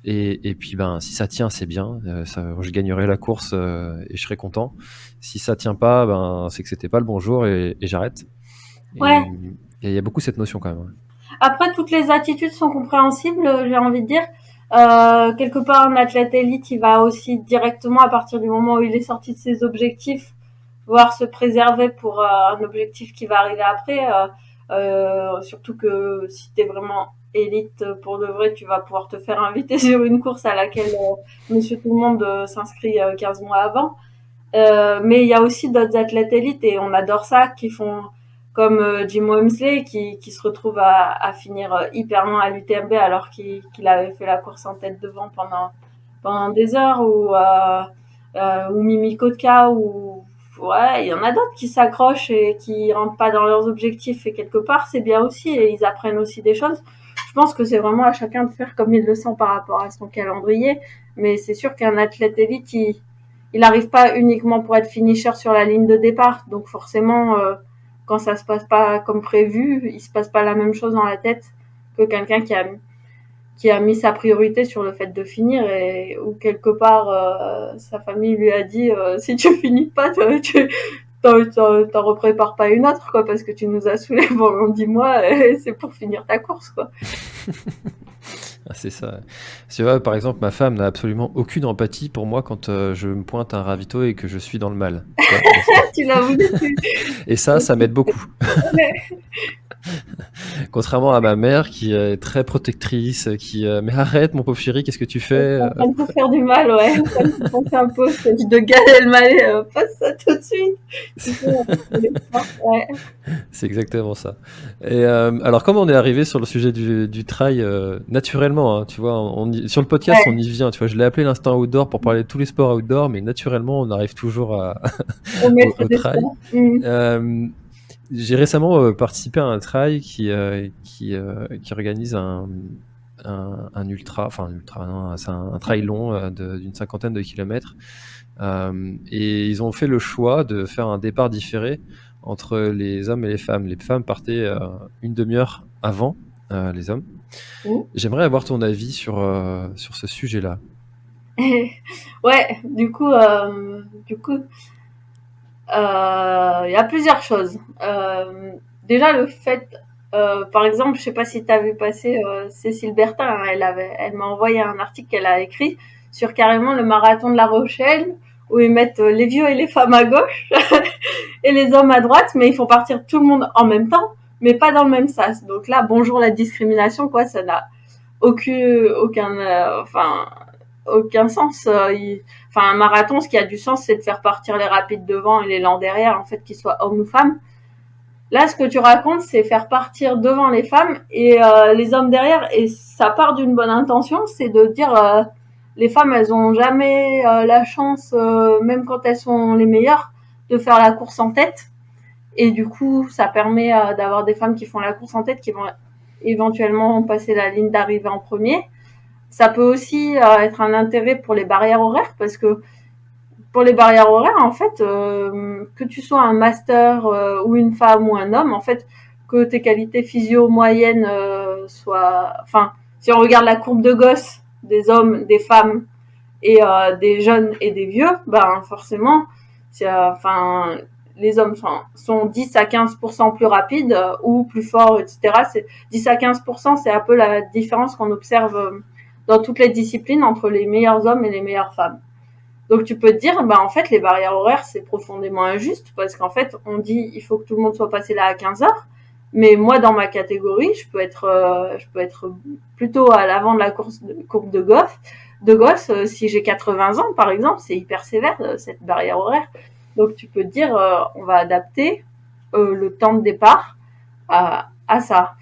et puis ben si ça tient, c'est bien. Je gagnerai la course et je serai content. Si ça tient pas, ben c'est que c'était pas le bon jour et j'arrête. Ouais. Et il y a beaucoup cette notion quand même. Après, toutes les attitudes sont compréhensibles, j'ai envie de dire. Quelque part, un athlète élite, il va aussi directement, à partir du moment où il est sorti de ses objectifs, voir se préserver pour un objectif qui va arriver après. Surtout que si t'es vraiment élite pour de vrai, tu vas pouvoir te faire inviter sur une course à laquelle Monsieur Tout le Monde s'inscrit 15 mois avant. Mais il y a aussi d'autres athlètes élites, et on adore ça, qui font comme Jim Wemsley, qui se retrouve à finir hyper loin à l'UTMB alors qu'il avait fait la course en tête devant pendant des heures, ou Mimi Kotka, ou ouais, il y en a d'autres qui s'accrochent et qui rentrent pas dans leurs objectifs, et quelque part c'est bien aussi, et ils apprennent aussi des choses. Je pense que c'est vraiment à chacun de faire comme il le sent par rapport à son calendrier, mais c'est sûr qu'un athlète élite, il n'arrive pas uniquement pour être finisher sur la ligne de départ. Donc forcément, quand ça se passe pas comme prévu, il se passe pas la même chose dans la tête que quelqu'un qui a mis sa priorité sur le fait de finir, et où quelque part sa famille lui a dit si tu finis pas, t'en reprépares pas une autre, quoi, parce que tu nous as saoulés pendant 10 mois et c'est pour finir ta course, quoi. Ah, c'est ça. Tu vois, par exemple, ma femme n'a absolument aucune empathie pour moi quand je me pointe à un ravito et que je suis dans le mal. Tu vois, Tu l'as voulu, et ça m'aide beaucoup. Contrairement à ma mère qui est très protectrice, mais arrête mon pauvre chéri, qu'est-ce que tu fais? en train de te faire du mal, ouais. Ça me fait penser un peu au sketch de Gad Elmaleh, passe ça tout de suite. Tu sais, ouais. C'est exactement ça. Et alors, comment on est arrivé sur le sujet du trail naturellement, hein, tu vois, sur le podcast, Ouais. on y vient. Tu vois, je l'ai appelé l'instant outdoor pour parler de tous les sports outdoor, mais naturellement, on arrive toujours Au maître au des trail. sports. Mmh. J'ai récemment participé à un trail qui organise un ultra, enfin un ultra, non, c'est un trail long d'une 50aine de kilomètres. Et ils ont fait le choix de faire un départ différé entre les hommes et les femmes. Les femmes partaient une demi-heure avant les hommes. Mmh. J'aimerais avoir ton avis sur ce sujet-là. Ouais, du coup, il y a plusieurs choses. Déjà, le fait, par exemple, je sais pas si tu as vu passer Cécile Bertin, hein, elle m'a envoyé un article qu'elle a écrit sur carrément le marathon de La Rochelle, où ils mettent les vieux et les femmes à gauche et les hommes à droite, mais ils font partir tout le monde en même temps, mais pas dans le même sas. Donc là, bonjour la discrimination, quoi, ça n'a aucun, enfin, aucun sens. Enfin, un marathon, ce qui a du sens, c'est de faire partir les rapides devant et les lents derrière, en fait, qu'ils soient hommes ou femmes. Là, ce que tu racontes, c'est faire partir devant les femmes et les hommes derrière, et ça part d'une bonne intention, c'est de dire les femmes, elles ont jamais la chance, même quand elles sont les meilleures, de faire la course en tête. Et du coup, ça permet d'avoir des femmes qui font la course en tête, qui vont éventuellement passer la ligne d'arrivée en premier. Ça peut aussi être un intérêt pour les barrières horaires, parce que pour les barrières horaires, en fait, que tu sois un master ou une femme ou un homme, en fait, que tes qualités physio moyennes soient... Enfin, si on regarde la courbe de Gauss des hommes, des femmes et des jeunes et des vieux, ben forcément, enfin, les hommes sont 10 à 15% plus rapides ou plus forts, etc. C'est 10 à 15%, c'est un peu la différence qu'on observe dans toutes les disciplines entre les meilleurs hommes et les meilleures femmes. Donc tu peux te dire, bah en fait les barrières horaires c'est profondément injuste parce qu'en fait on dit il faut que tout le monde soit passé là à 15h, mais moi dans ma catégorie je peux être plutôt à l'avant de la courbe de Gauss si j'ai 80 ans par exemple, c'est hyper sévère cette barrière horaire. Donc tu peux te dire on va adapter le temps de départ à ça.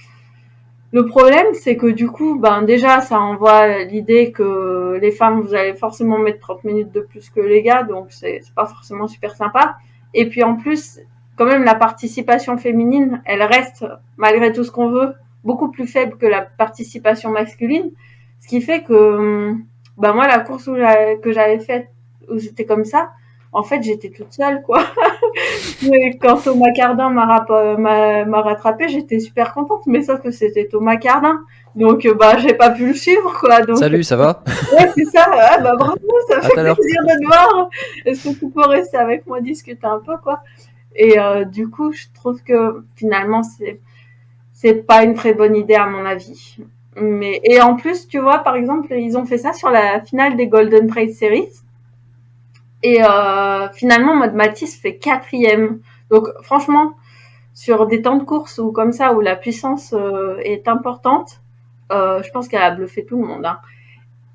Le problème, c'est que du coup, ben déjà, ça envoie l'idée que les femmes, vous allez forcément mettre 30 minutes de plus que les gars, donc c'est pas forcément super sympa. Et puis en plus, quand même, la participation féminine, elle reste, malgré tout ce qu'on veut, beaucoup plus faible que la participation masculine. Ce qui fait que, ben moi, la course que j'avais faite, où c'était comme ça, en fait, j'étais toute seule, quoi. Mais quand Thomas Cardin m'a rattrapé, j'étais super contente, mais sauf que c'était Thomas Cardin. Donc, bah, j'ai pas pu le suivre, quoi. Donc, Salut, ça va? ouais, c'est ça. Ah, bah, bravo, ça À fait tout à l'heure. plaisir de te voir. Est-ce que tu peux rester avec moi, discuter un peu, quoi? Et du coup, je trouve que finalement, c'est pas une très bonne idée à mon avis. Et en plus, tu vois, par exemple, ils ont fait ça sur la finale des Golden Trail Series. Et finalement, Maud Matisse fait 4e. Donc franchement, sur des temps de course ou comme ça, où la puissance est importante, je pense qu'elle a bluffé tout le monde. Hein.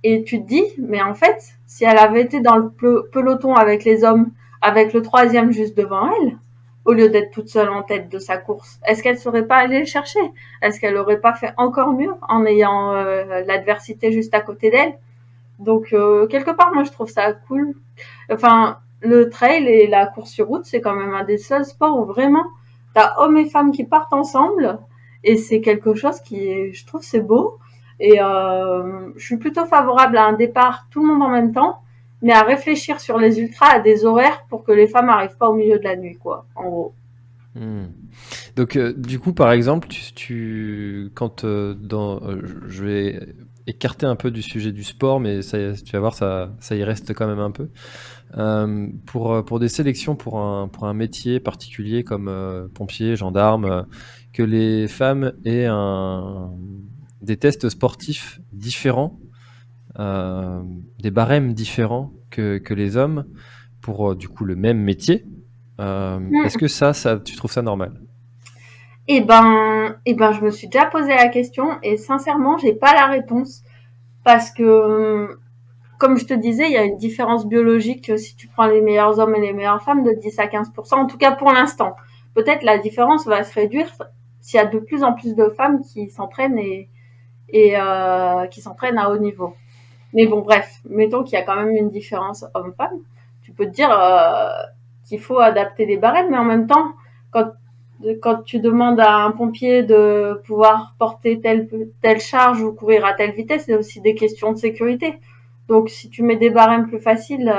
Et tu te dis, mais en fait, si elle avait été dans le peloton avec les hommes, avec le 3e juste devant elle, au lieu d'être toute seule en tête de sa course, est-ce qu'elle serait pas allée le chercher? Est-ce qu'elle aurait pas fait encore mieux en ayant l'adversité juste à côté d'elle? Donc quelque part, moi je trouve ça cool. Enfin, le trail et la course sur route, c'est quand même un des seuls sports où vraiment t'as hommes et femmes qui partent ensemble, et c'est quelque chose qui est, je trouve, c'est beau. Et je suis plutôt favorable à un départ tout le monde en même temps, mais à réfléchir sur les ultras à des horaires pour que les femmes n'arrivent pas au milieu de la nuit, quoi, en gros. Donc, du coup, par exemple, quand je vais écarter un peu du sujet du sport, mais ça, tu vas voir, ça y reste quand même un peu. Pour des sélections, pour un métier particulier comme pompier, gendarme, que les femmes aient des tests sportifs différents, des barèmes différents que les hommes pour du coup le même métier. Est-ce que ça, tu trouves ça normal? Eh ben, je me suis déjà posé la question et sincèrement, j'ai pas la réponse parce que, comme je te disais, il y a une différence biologique si tu prends les meilleurs hommes et les meilleures femmes de 10 à 15%, en tout cas pour l'instant. Peut-être la différence va se réduire s'il y a de plus en plus de femmes qui s'entraînent et qui s'entraînent à haut niveau. Mais bon, bref, mettons qu'il y a quand même une différence homme-femme. Tu peux te dire qu'il faut adapter les barèmes, mais en même temps, quand tu demandes à un pompier de pouvoir porter telle charge ou courir à telle vitesse, c'est aussi des questions de sécurité. Donc, si tu mets des barèmes plus faciles,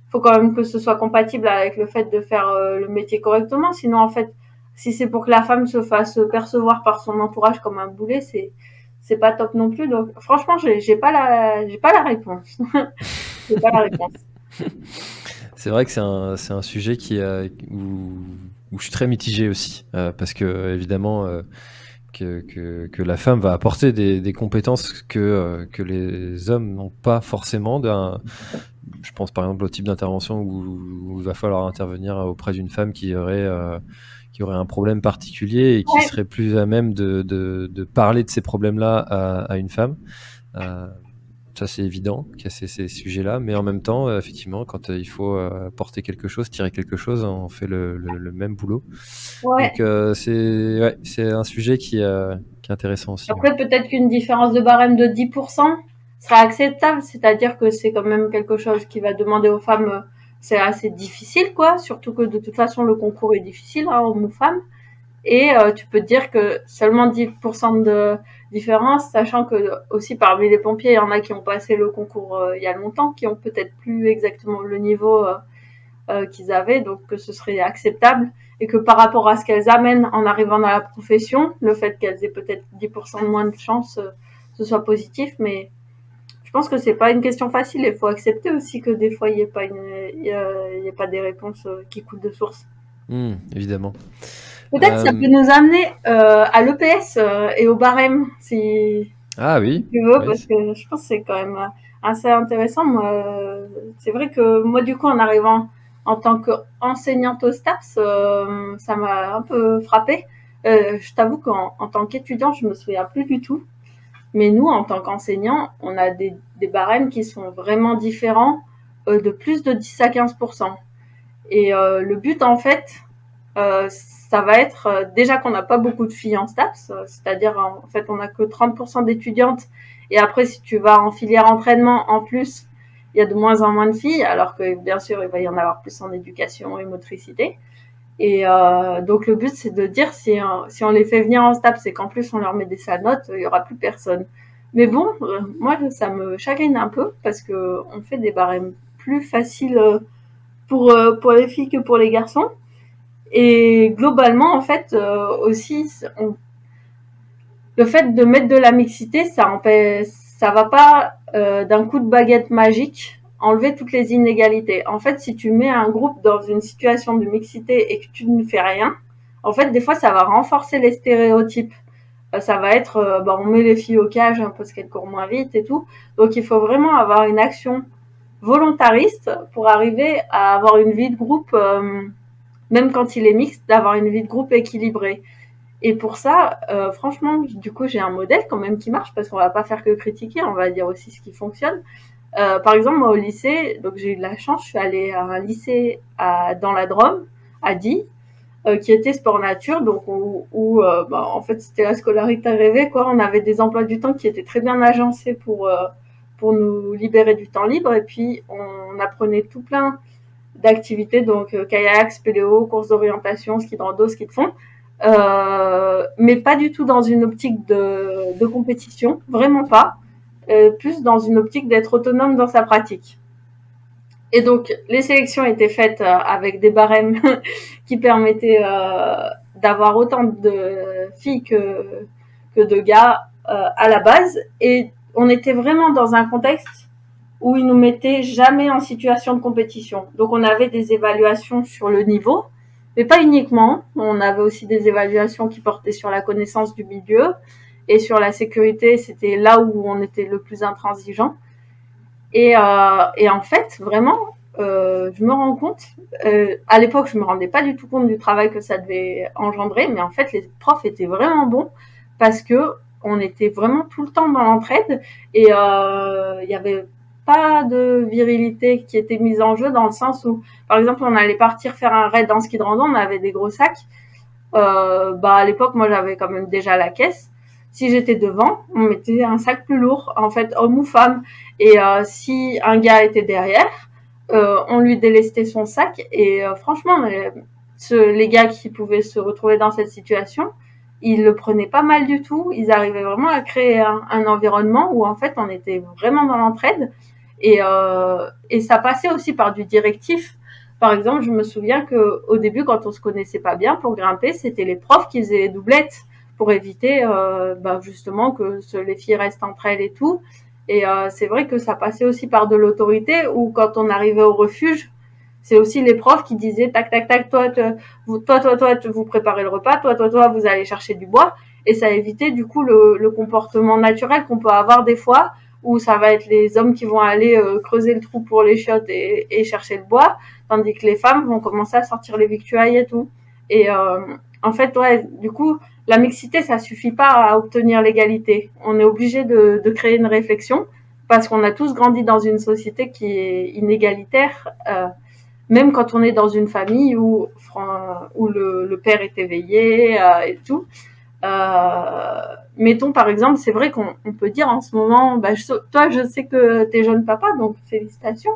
faut quand même que ce soit compatible avec le fait de faire le métier correctement. Sinon, en fait, si c'est pour que la femme se fasse percevoir par son entourage comme un boulet, c'est pas top non plus. Donc, franchement, j'ai pas la réponse. J'ai pas la réponse. C'est vrai que c'est un sujet où je suis très mitigé aussi, parce que évidemment que la femme va apporter des compétences que les hommes n'ont pas forcément. Je pense par exemple au type d'intervention où il va falloir intervenir auprès d'une femme qui aurait un problème particulier et qui serait plus à même de parler de ces problèmes-là à une femme. Ça, c'est évident qu'il y a ces sujets-là, mais en même temps, effectivement, quand il faut porter quelque chose, tirer quelque chose, on fait le même boulot. Ouais. Donc, c'est un sujet qui est intéressant aussi. Ouais. Après, peut-être qu'une différence de barème de 10% serait acceptable, c'est-à-dire que c'est quand même quelque chose qui va demander aux femmes, c'est assez difficile, quoi, surtout que de toute façon, le concours est difficile, hein, hommes ou femmes. Et tu peux te dire que seulement 10% de différence, sachant que aussi parmi les pompiers, il y en a qui ont passé le concours il y a longtemps, qui ont peut-être plus exactement le niveau qu'ils avaient, donc que ce serait acceptable. Et que par rapport à ce qu'elles amènent en arrivant dans la profession, le fait qu'elles aient peut-être 10% de moins de chance, ce soit positif. Mais je pense que c'est pas une question facile. Il faut accepter aussi que des fois, il n'y ait pas des réponses qui coulent de source. Évidemment. Peut-être ça peut nous amener à l'EPS et au barème, si Oui, tu veux, oui. parce que je pense que c'est quand même assez intéressant. Moi, c'est vrai que moi, du coup, en arrivant en tant qu'enseignante au STAPS, ça m'a un peu frappée. Je t'avoue qu'en tant qu'étudiant, je me souviens plus du tout. Mais nous, en tant qu'enseignants, on a des barèmes qui sont vraiment différents, de plus de 10 à 15%. Et le but, en fait, ça va être déjà qu'on n'a pas beaucoup de filles en STAPS, c'est-à-dire en fait on n'a que 30% d'étudiantes, et après si tu vas en filière entraînement en plus, il y a de moins en moins de filles, alors que bien sûr il va y en avoir plus en éducation et motricité. Et donc le but c'est de dire si on les fait venir en STAPS et qu'en plus on leur met des sales notes, il y aura plus personne. Mais bon, moi ça me chagrine un peu parce que on fait des barèmes plus faciles pour les filles que pour les garçons. Et globalement, en fait, aussi, le fait de mettre de la mixité, ça va pas d'un coup de baguette magique enlever toutes les inégalités. En fait, si tu mets un groupe dans une situation de mixité et que tu ne fais rien, en fait, des fois, ça va renforcer les stéréotypes. Ça va être, on met les filles au cage parce qu'elles courent moins vite et tout. Donc, il faut vraiment avoir une action volontariste pour arriver à avoir une vie de groupe. Même quand il est mixte, d'avoir une vie de groupe équilibrée. Et pour ça, franchement, du coup, j'ai un modèle quand même qui marche parce qu'on va pas faire que critiquer, on va dire aussi ce qui fonctionne. Par exemple, moi au lycée, donc j'ai eu de la chance, je suis allée à un lycée dans la Drôme, à Die, qui était sport nature, donc où en fait c'était la scolarité rêvée, quoi. On avait des emplois du temps qui étaient très bien agencés pour nous libérer du temps libre, et puis on apprenait tout plein d'activités, donc kayak, spéléo, course d'orientation, ski de rando, ski de fond, mais pas du tout dans une optique de compétition, vraiment pas, plus dans une optique d'être autonome dans sa pratique. Et donc les sélections étaient faites avec des barèmes qui permettaient d'avoir autant de filles que de gars à la base, et on était vraiment dans un contexte où ils nous mettaient jamais en situation de compétition. Donc on avait des évaluations sur le niveau, mais pas uniquement. On avait aussi des évaluations qui portaient sur la connaissance du milieu et sur la sécurité. C'était là où on était le plus intransigeant. Et en fait, vraiment, je me rends compte, à l'époque, je me rendais pas du tout compte du travail que ça devait engendrer, mais en fait, les profs étaient vraiment bons parce que on était vraiment tout le temps dans l'entraide, et il y avait pas de virilité qui était mise en jeu, dans le sens où, par exemple, on allait partir faire un raid en ski de rando, on avait des gros sacs. À l'époque, moi, j'avais quand même déjà la caisse. Si j'étais devant, on mettait un sac plus lourd, en fait, homme ou femme. Et si un gars était derrière, on lui délestait son sac. Et franchement, les gars qui pouvaient se retrouver dans cette situation, ils le prenaient pas mal du tout. Ils arrivaient vraiment à créer un environnement où, en fait, on était vraiment dans l'entraide. Et ça passait aussi par du directif. Par exemple, je me souviens qu'au début, quand on se connaissait pas bien, pour grimper, c'était les profs qui faisaient les doublettes pour éviter justement que les filles restent entre elles et tout. Et c'est vrai que ça passait aussi par de l'autorité, où quand on arrivait au refuge, c'est aussi les profs qui disaient tac tac tac, toi vous préparez le repas, toi vous allez chercher du bois. Et ça évitait du coup le comportement naturel qu'on peut avoir des fois, où ça va être les hommes qui vont aller creuser le trou pour les chiottes et chercher le bois, tandis que les femmes vont commencer à sortir les victuailles et tout. Et en fait, ouais, du coup, la mixité, ça suffit pas à obtenir l'égalité. On est obligé de créer une réflexion, parce qu'on a tous grandi dans une société qui est inégalitaire, même quand on est dans une famille où le père est éveillé et tout. Mettons par exemple, c'est vrai qu'on peut dire en ce moment, toi je sais que t'es jeune papa, donc félicitations.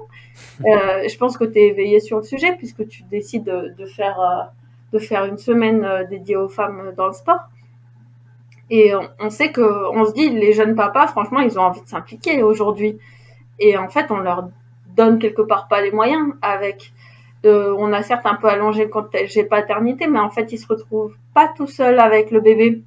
Je pense que t'es éveillé sur le sujet puisque tu décides de faire une semaine dédiée aux femmes dans le sport. Et on sait que, on se dit, les jeunes papas, franchement, ils ont envie de s'impliquer aujourd'hui. Et en fait, on leur donne quelque part pas les moyens avec. On a certes un peu allongé le congé paternité, mais en fait, ils se retrouvent pas tout seuls avec le bébé.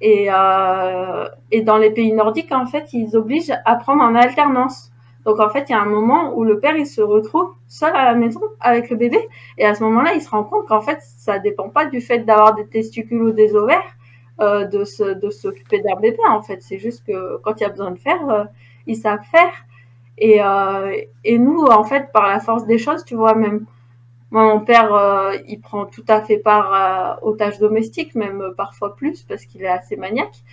Et dans les pays nordiques, en fait, ils obligent à prendre en alternance. Donc, en fait, il y a un moment où le père, il se retrouve seul à la maison avec le bébé. Et à ce moment-là, il se rend compte qu'en fait, ça dépend pas du fait d'avoir des testicules ou des ovaires, de s'occuper d'un bébé. En fait, c'est juste que quand il y a besoin de faire, ils savent faire. Et nous, en fait, par la force des choses, tu vois, même moi, mon père, il prend tout à fait part aux tâches domestiques, même parfois plus, parce qu'il est assez maniaque.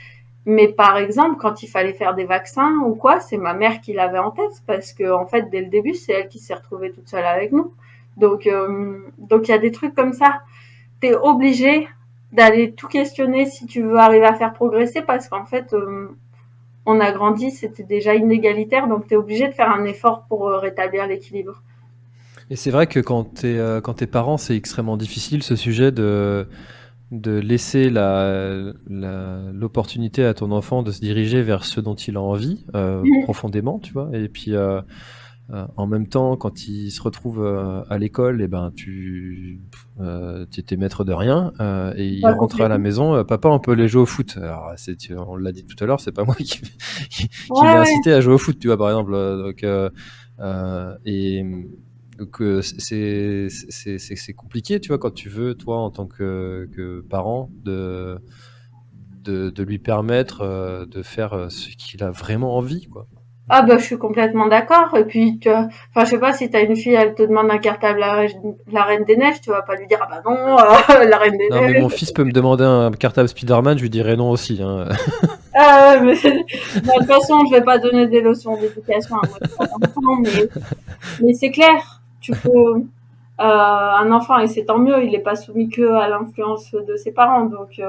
Mais par exemple, quand il fallait faire des vaccins ou quoi, c'est ma mère qui l'avait en tête, parce que en fait, dès le début, c'est elle qui s'est retrouvée toute seule avec nous. Donc il y a des trucs comme ça. T'es obligé d'aller tout questionner si tu veux arriver à faire progresser, parce qu'en fait, on a grandi, c'était déjà inégalitaire, donc t'es obligé de faire un effort pour rétablir l'équilibre. Et c'est vrai que quand t'es parent, c'est extrêmement difficile ce sujet de laisser l'opportunité à ton enfant de se diriger vers ce dont il a envie profondément, tu vois. Et puis en même temps, quand il se retrouve à l'école, et ben tu étais maître de rien et il Pas rentre à la complètement. maison, papa, on peut aller jouer au foot. Alors on l'a dit tout à l'heure, c'est pas moi qui l'ai Ouais, ouais. incité à jouer au foot, tu vois, par exemple. Et donc c'est compliqué, tu vois, quand tu veux, toi, en tant que parent, de lui permettre de faire ce qu'il a vraiment envie, quoi. Ah bah je suis complètement d'accord. Et puis enfin je sais pas si t'as une fille, elle te demande un cartable la Reine des Neiges, tu vas pas lui dire ah bah non la Reine des Non, mais mon Neiges. fils peut me demander un cartable Spider-Man, je lui dirais non aussi, hein. Mais de toute façon je vais pas donner des leçons d'éducation à moi enfant, mais c'est clair. Tu peux un enfant et c'est tant mieux, il est pas soumis que à l'influence de ses parents. Donc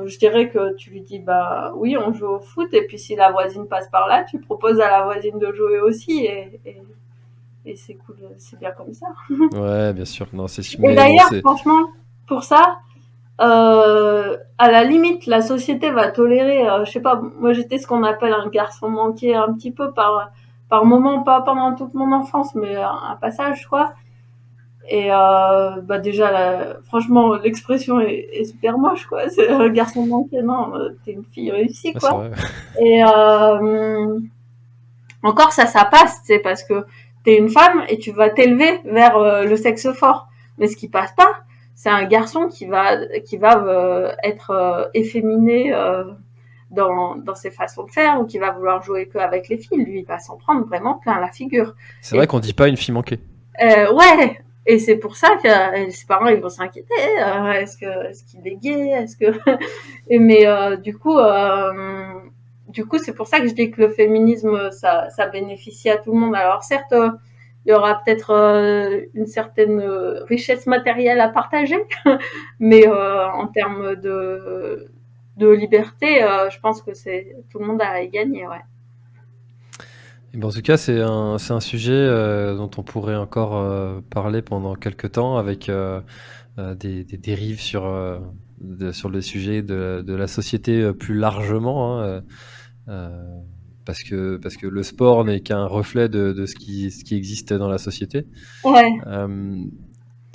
je dirais que tu lui dis bah oui on joue au foot et puis si la voisine passe par là, tu proposes à la voisine de jouer aussi et c'est cool, c'est bien comme ça. Ouais, bien sûr. Non, c'est Et mais bon, d'ailleurs, c'est franchement, pour ça, à la limite, la société va tolérer, je sais pas, moi j'étais ce qu'on appelle un garçon manqué un petit peu par moment, pas pendant toute mon enfance, mais un passage, quoi. Et déjà, franchement, l'expression est super moche, quoi. C'est un garçon manqué, non, t'es une fille réussie, ouais, c'est quoi. vrai. Et encore ça passe, tu sais, parce que t'es une femme et tu vas t'élever vers le sexe fort. Mais ce qui passe pas, c'est un garçon qui va être efféminé dans ses façons de faire ou qui va vouloir jouer que avec les filles. Lui, il va s'en prendre vraiment plein la figure. C'est Et vrai qu'on dit pas une fille manquée. ouais. Et c'est pour ça que ses parents ils vont s'inquiéter. Est-ce qu'il est gay? Est-ce que mais du coup, c'est pour ça que je dis que le féminisme, ça bénéficie à tout le monde. Alors certes, il y aura peut-être une certaine richesse matérielle à partager, mais en termes de liberté, je pense que c'est tout le monde a à y gagner, ouais. Et ben, en tout cas, c'est un sujet dont on pourrait encore parler pendant quelques temps avec des dérives sur le sujet de la société plus largement, hein, euh, parce que le sport n'est qu'un reflet de ce qui existe dans la société. Ouais. Euh,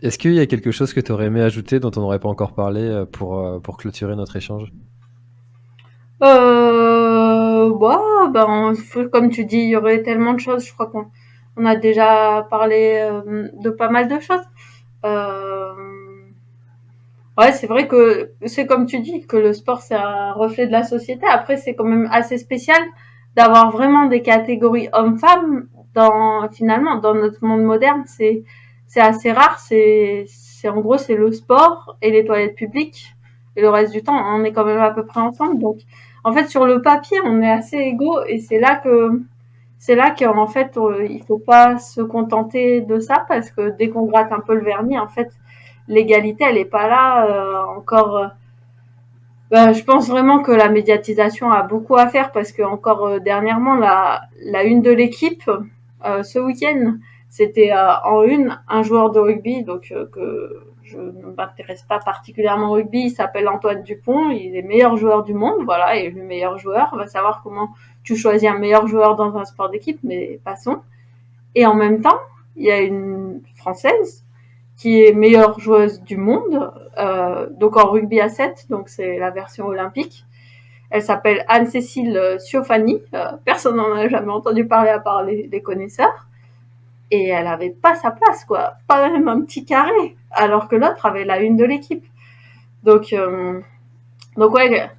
Est-ce qu'il y a quelque chose que tu aurais aimé ajouter dont on n'aurait pas encore parlé pour clôturer notre échange? Comme tu dis, il y aurait tellement de choses. Je crois qu'on a déjà parlé de pas mal de choses. Euh, Ouais, c'est vrai que c'est comme tu dis que le sport c'est un reflet de la société. Après, c'est quand même assez spécial d'avoir vraiment des catégories hommes-femmes finalement dans notre monde moderne. C'est assez rare. C'est en gros c'est le sport et les toilettes publiques et le reste du temps on est quand même à peu près ensemble. Donc en fait, sur le papier, on est assez égaux et c'est là qu'en fait, il faut pas se contenter de ça parce que dès qu'on gratte un peu le vernis, en fait, l'égalité, elle est pas là encore. Ben, je pense vraiment que la médiatisation a beaucoup à faire parce que encore dernièrement, la une de l'équipe ce week-end, c'était en une un joueur de rugby, donc que je ne m'intéresse pas particulièrement au rugby. Il s'appelle Antoine Dupont, il est meilleur joueur du monde, voilà, et le meilleur joueur. On va savoir comment tu choisis un meilleur joueur dans un sport d'équipe, mais passons. Et en même temps, il y a une Française qui est meilleure joueuse du monde, donc en rugby à 7, donc c'est la version olympique. Elle s'appelle Anne-Cécile Siofani, personne n'en a jamais entendu parler à part les connaisseurs, et elle avait pas sa place, quoi, pas même un petit carré, alors que l'autre avait la une de l'équipe. Donc ouais,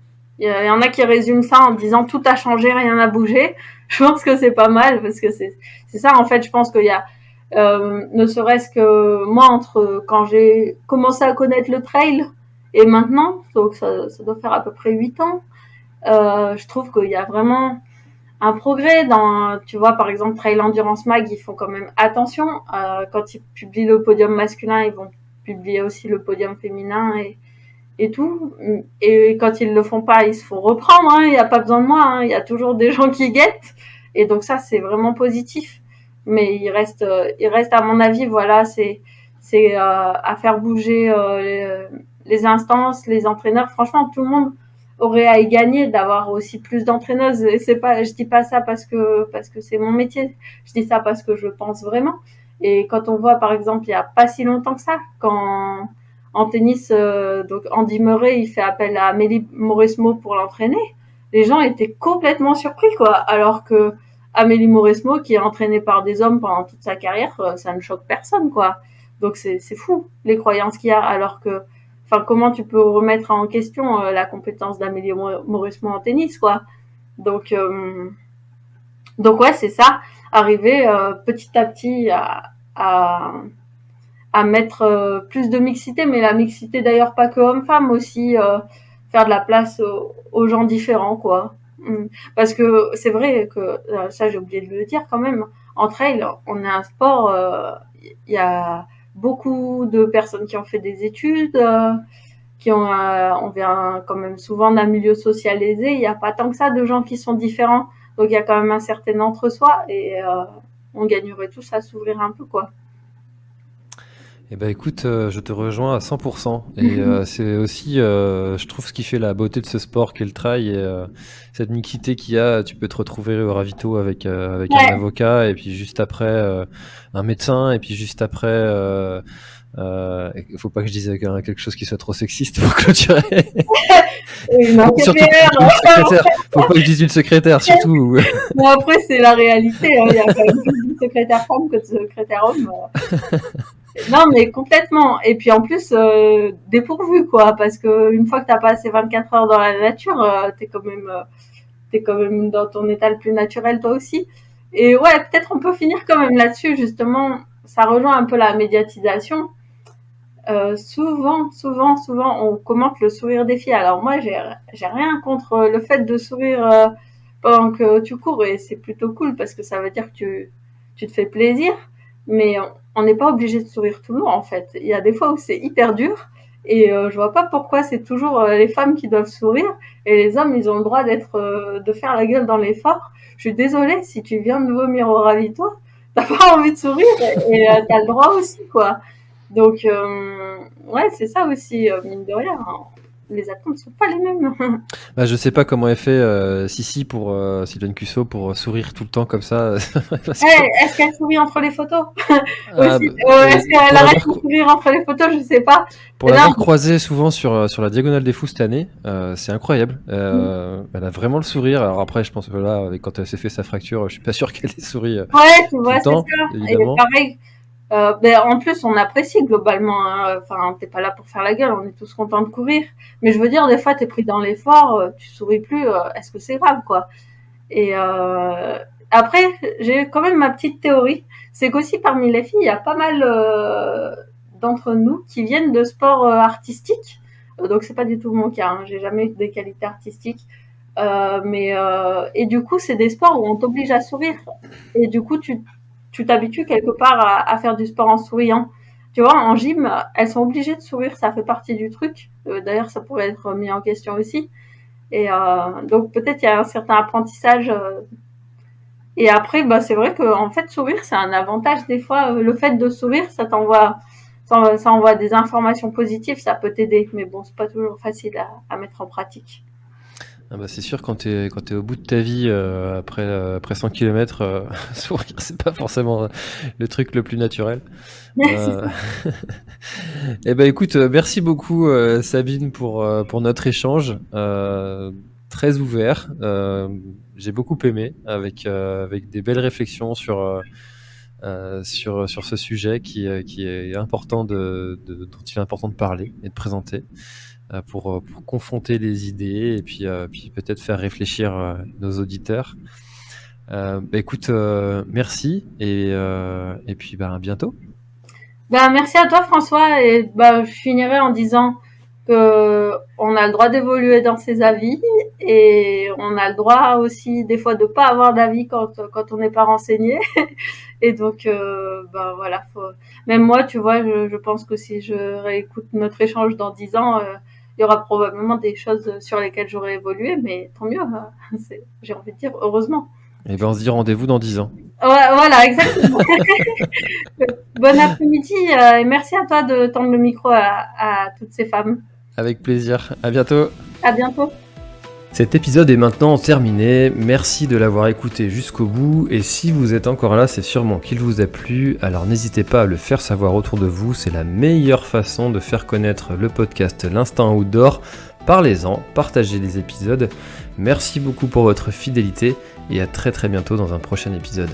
il y en a qui résument ça en disant tout a changé, rien n'a bougé. Je pense que c'est pas mal, parce que c'est ça, en fait, je pense qu'il y a ne serait-ce que moi, entre quand j'ai commencé à connaître le trail et maintenant, donc ça doit faire à peu près 8 ans, je trouve qu'il y a vraiment un progrès dans, tu vois, par exemple, Trail Endurance Mag, ils font quand même attention. Quand ils publient le podium masculin, ils vont publier aussi le podium féminin et tout. Et quand ils le font pas, ils se font reprendre, hein. Il n'y a pas besoin de moi, hein. Il y a toujours des gens qui guettent. Et donc ça, c'est vraiment positif. Mais il reste à mon avis, voilà, c'est à faire bouger les instances, les entraîneurs. Franchement, tout le monde aurait à y gagner d'avoir aussi plus d'entraîneuses. Et c'est pas, je dis pas ça parce que c'est mon métier. Je dis ça parce que je pense vraiment. Et quand on voit, par exemple, il y a pas si longtemps que ça, quand en tennis, donc Andy Murray, il fait appel à Amélie Mauresmo pour l'entraîner. Les gens étaient complètement surpris, quoi. Alors que Amélie Mauresmo, qui est entraînée par des hommes pendant toute sa carrière, ça ne choque personne, quoi. Donc c'est fou, les croyances qu'il y a, alors que, enfin, comment tu peux remettre en question la compétence d'Amélie Mauresmo en tennis, quoi. Donc ouais, c'est ça, arriver petit à petit à mettre plus de mixité, mais la mixité d'ailleurs pas que homme-femme, aussi faire de la place aux gens différents, quoi. Parce que c'est vrai que, ça j'ai oublié de le dire quand même, en trail, on est un sport, il y a beaucoup de personnes qui ont fait des études, qui ont, on vient quand même souvent d'un milieu social aisé, il n'y a pas tant que ça de gens qui sont différents, donc il y a quand même un certain entre-soi, et on gagnerait tous à s'ouvrir un peu, quoi. Eh ben écoute, je te rejoins à 100%. Et c'est aussi, je trouve, ce qui fait la beauté de ce sport qu'est le trail, et cette mixité qu'il y a. Tu peux te retrouver au ravito avec un Ouais. avocat, et puis juste après un médecin, et puis juste après, il faut pas que je dise quelque chose qui soit trop sexiste pour clôturer. Une Surtout infirmière. une secrétaire. Faut pas que je dise une secrétaire, surtout. Bon, après, c'est la réalité, hein. Il y a quand même plus de secrétaire femme que de secrétaire homme. Non, mais complètement. Et puis en plus, dépourvu, quoi, parce que une fois que t'as passé 24 heures dans la nature, t'es quand même dans ton état le plus naturel, toi aussi. Et ouais, peut-être on peut finir quand même là-dessus, justement. Ça rejoint un peu la médiatisation. Souvent, on commente le sourire des filles. Alors moi, j'ai rien contre le fait de sourire pendant que tu cours, et c'est plutôt cool parce que ça veut dire que tu te fais plaisir. Mais on n'est pas obligé de sourire tout le long, en fait. Il y a des fois où c'est hyper dur, et je vois pas pourquoi c'est toujours les femmes qui doivent sourire et les hommes, ils ont le droit de faire la gueule dans l'effort. Je suis désolée, si tu viens de vomir au ravito, t'as pas envie de sourire, et t'as le droit aussi, quoi. Donc, ouais, c'est ça aussi, mine de rien, hein. Les attentes ne sont pas les mêmes. Bah, je sais pas comment elle fait Sissi pour Sylvain Cusso pour sourire tout le temps comme ça. Parce que, Est-ce qu'elle sourit entre les photos ah, aussi? Est-ce qu'elle pour arrête l'avoir de sourire entre les photos? Je sais pas. pour Non. l'avoir croisée souvent sur la Diagonale des Fous cette année, c'est incroyable. Elle a vraiment le sourire. Alors après, je pense que là, quand elle s'est fait sa fracture, je suis pas sûr qu'elle ait souri Ouais, tu tout vois, le c'est temps, ça. Et évidemment. pareil, en plus, on apprécie globalement, hein. Enfin, t'es pas là pour faire la gueule, on est tous contents de courir. Mais je veux dire, des fois, t'es pris dans l'effort, tu souris plus, est-ce que c'est grave, quoi? Et après, j'ai quand même ma petite théorie, c'est qu'aussi parmi les filles, il y a pas mal d'entre nous qui viennent de sports artistiques. Donc c'est pas du tout mon cas, hein. J'ai jamais eu des qualités artistiques. Et du coup, c'est des sports où on t'oblige à sourire. Et du coup, tu t'habitues quelque part à faire du sport en souriant. Tu vois, en gym, elles sont obligées de sourire, ça fait partie du truc. D'ailleurs, ça pourrait être mis en question aussi. Et donc peut-être il y a un certain apprentissage. Et après, bah, c'est vrai que en fait, sourire, c'est un avantage. Des fois, le fait de sourire, ça envoie des informations positives, ça peut t'aider. Mais bon, c'est pas toujours facile à mettre en pratique. Ah bah c'est sûr, quand t'es au bout de ta vie, après 100 km, sourire, c'est pas forcément le truc le plus naturel. Euh, Eh ben écoute, merci beaucoup Sabine pour notre échange, très ouvert. J'ai beaucoup aimé avec des belles réflexions sur ce sujet qui est important dont il est important de parler et de présenter pour confronter les idées et puis peut-être faire réfléchir nos auditeurs. Bah écoute, merci et puis bah, à bientôt. Ben, merci à toi, François. Et ben, je finirai en disant que on a le droit d'évoluer dans ses avis et on a le droit aussi des fois de pas avoir d'avis quand on n'est pas renseigné. Et donc, ben voilà. Même moi, tu vois, je pense que si je réécoute notre échange dans 10 ans, il y aura probablement des choses sur lesquelles j'aurais évolué, mais tant mieux. Hein. J'ai envie de dire heureusement. Et ben on se dit rendez-vous dans 10 ans. Ouais, voilà, exactement. Bon après-midi et merci à toi de tendre le micro à toutes ces femmes. Avec plaisir. À bientôt. À bientôt. Cet épisode est maintenant terminé. Merci de l'avoir écouté jusqu'au bout. Et si vous êtes encore là, c'est sûrement qu'il vous a plu. Alors n'hésitez pas à le faire savoir autour de vous. C'est la meilleure façon de faire connaître le podcast L'Instinct Outdoor. Parlez-en, partagez les épisodes. Merci beaucoup pour votre fidélité et à très bientôt dans un prochain épisode.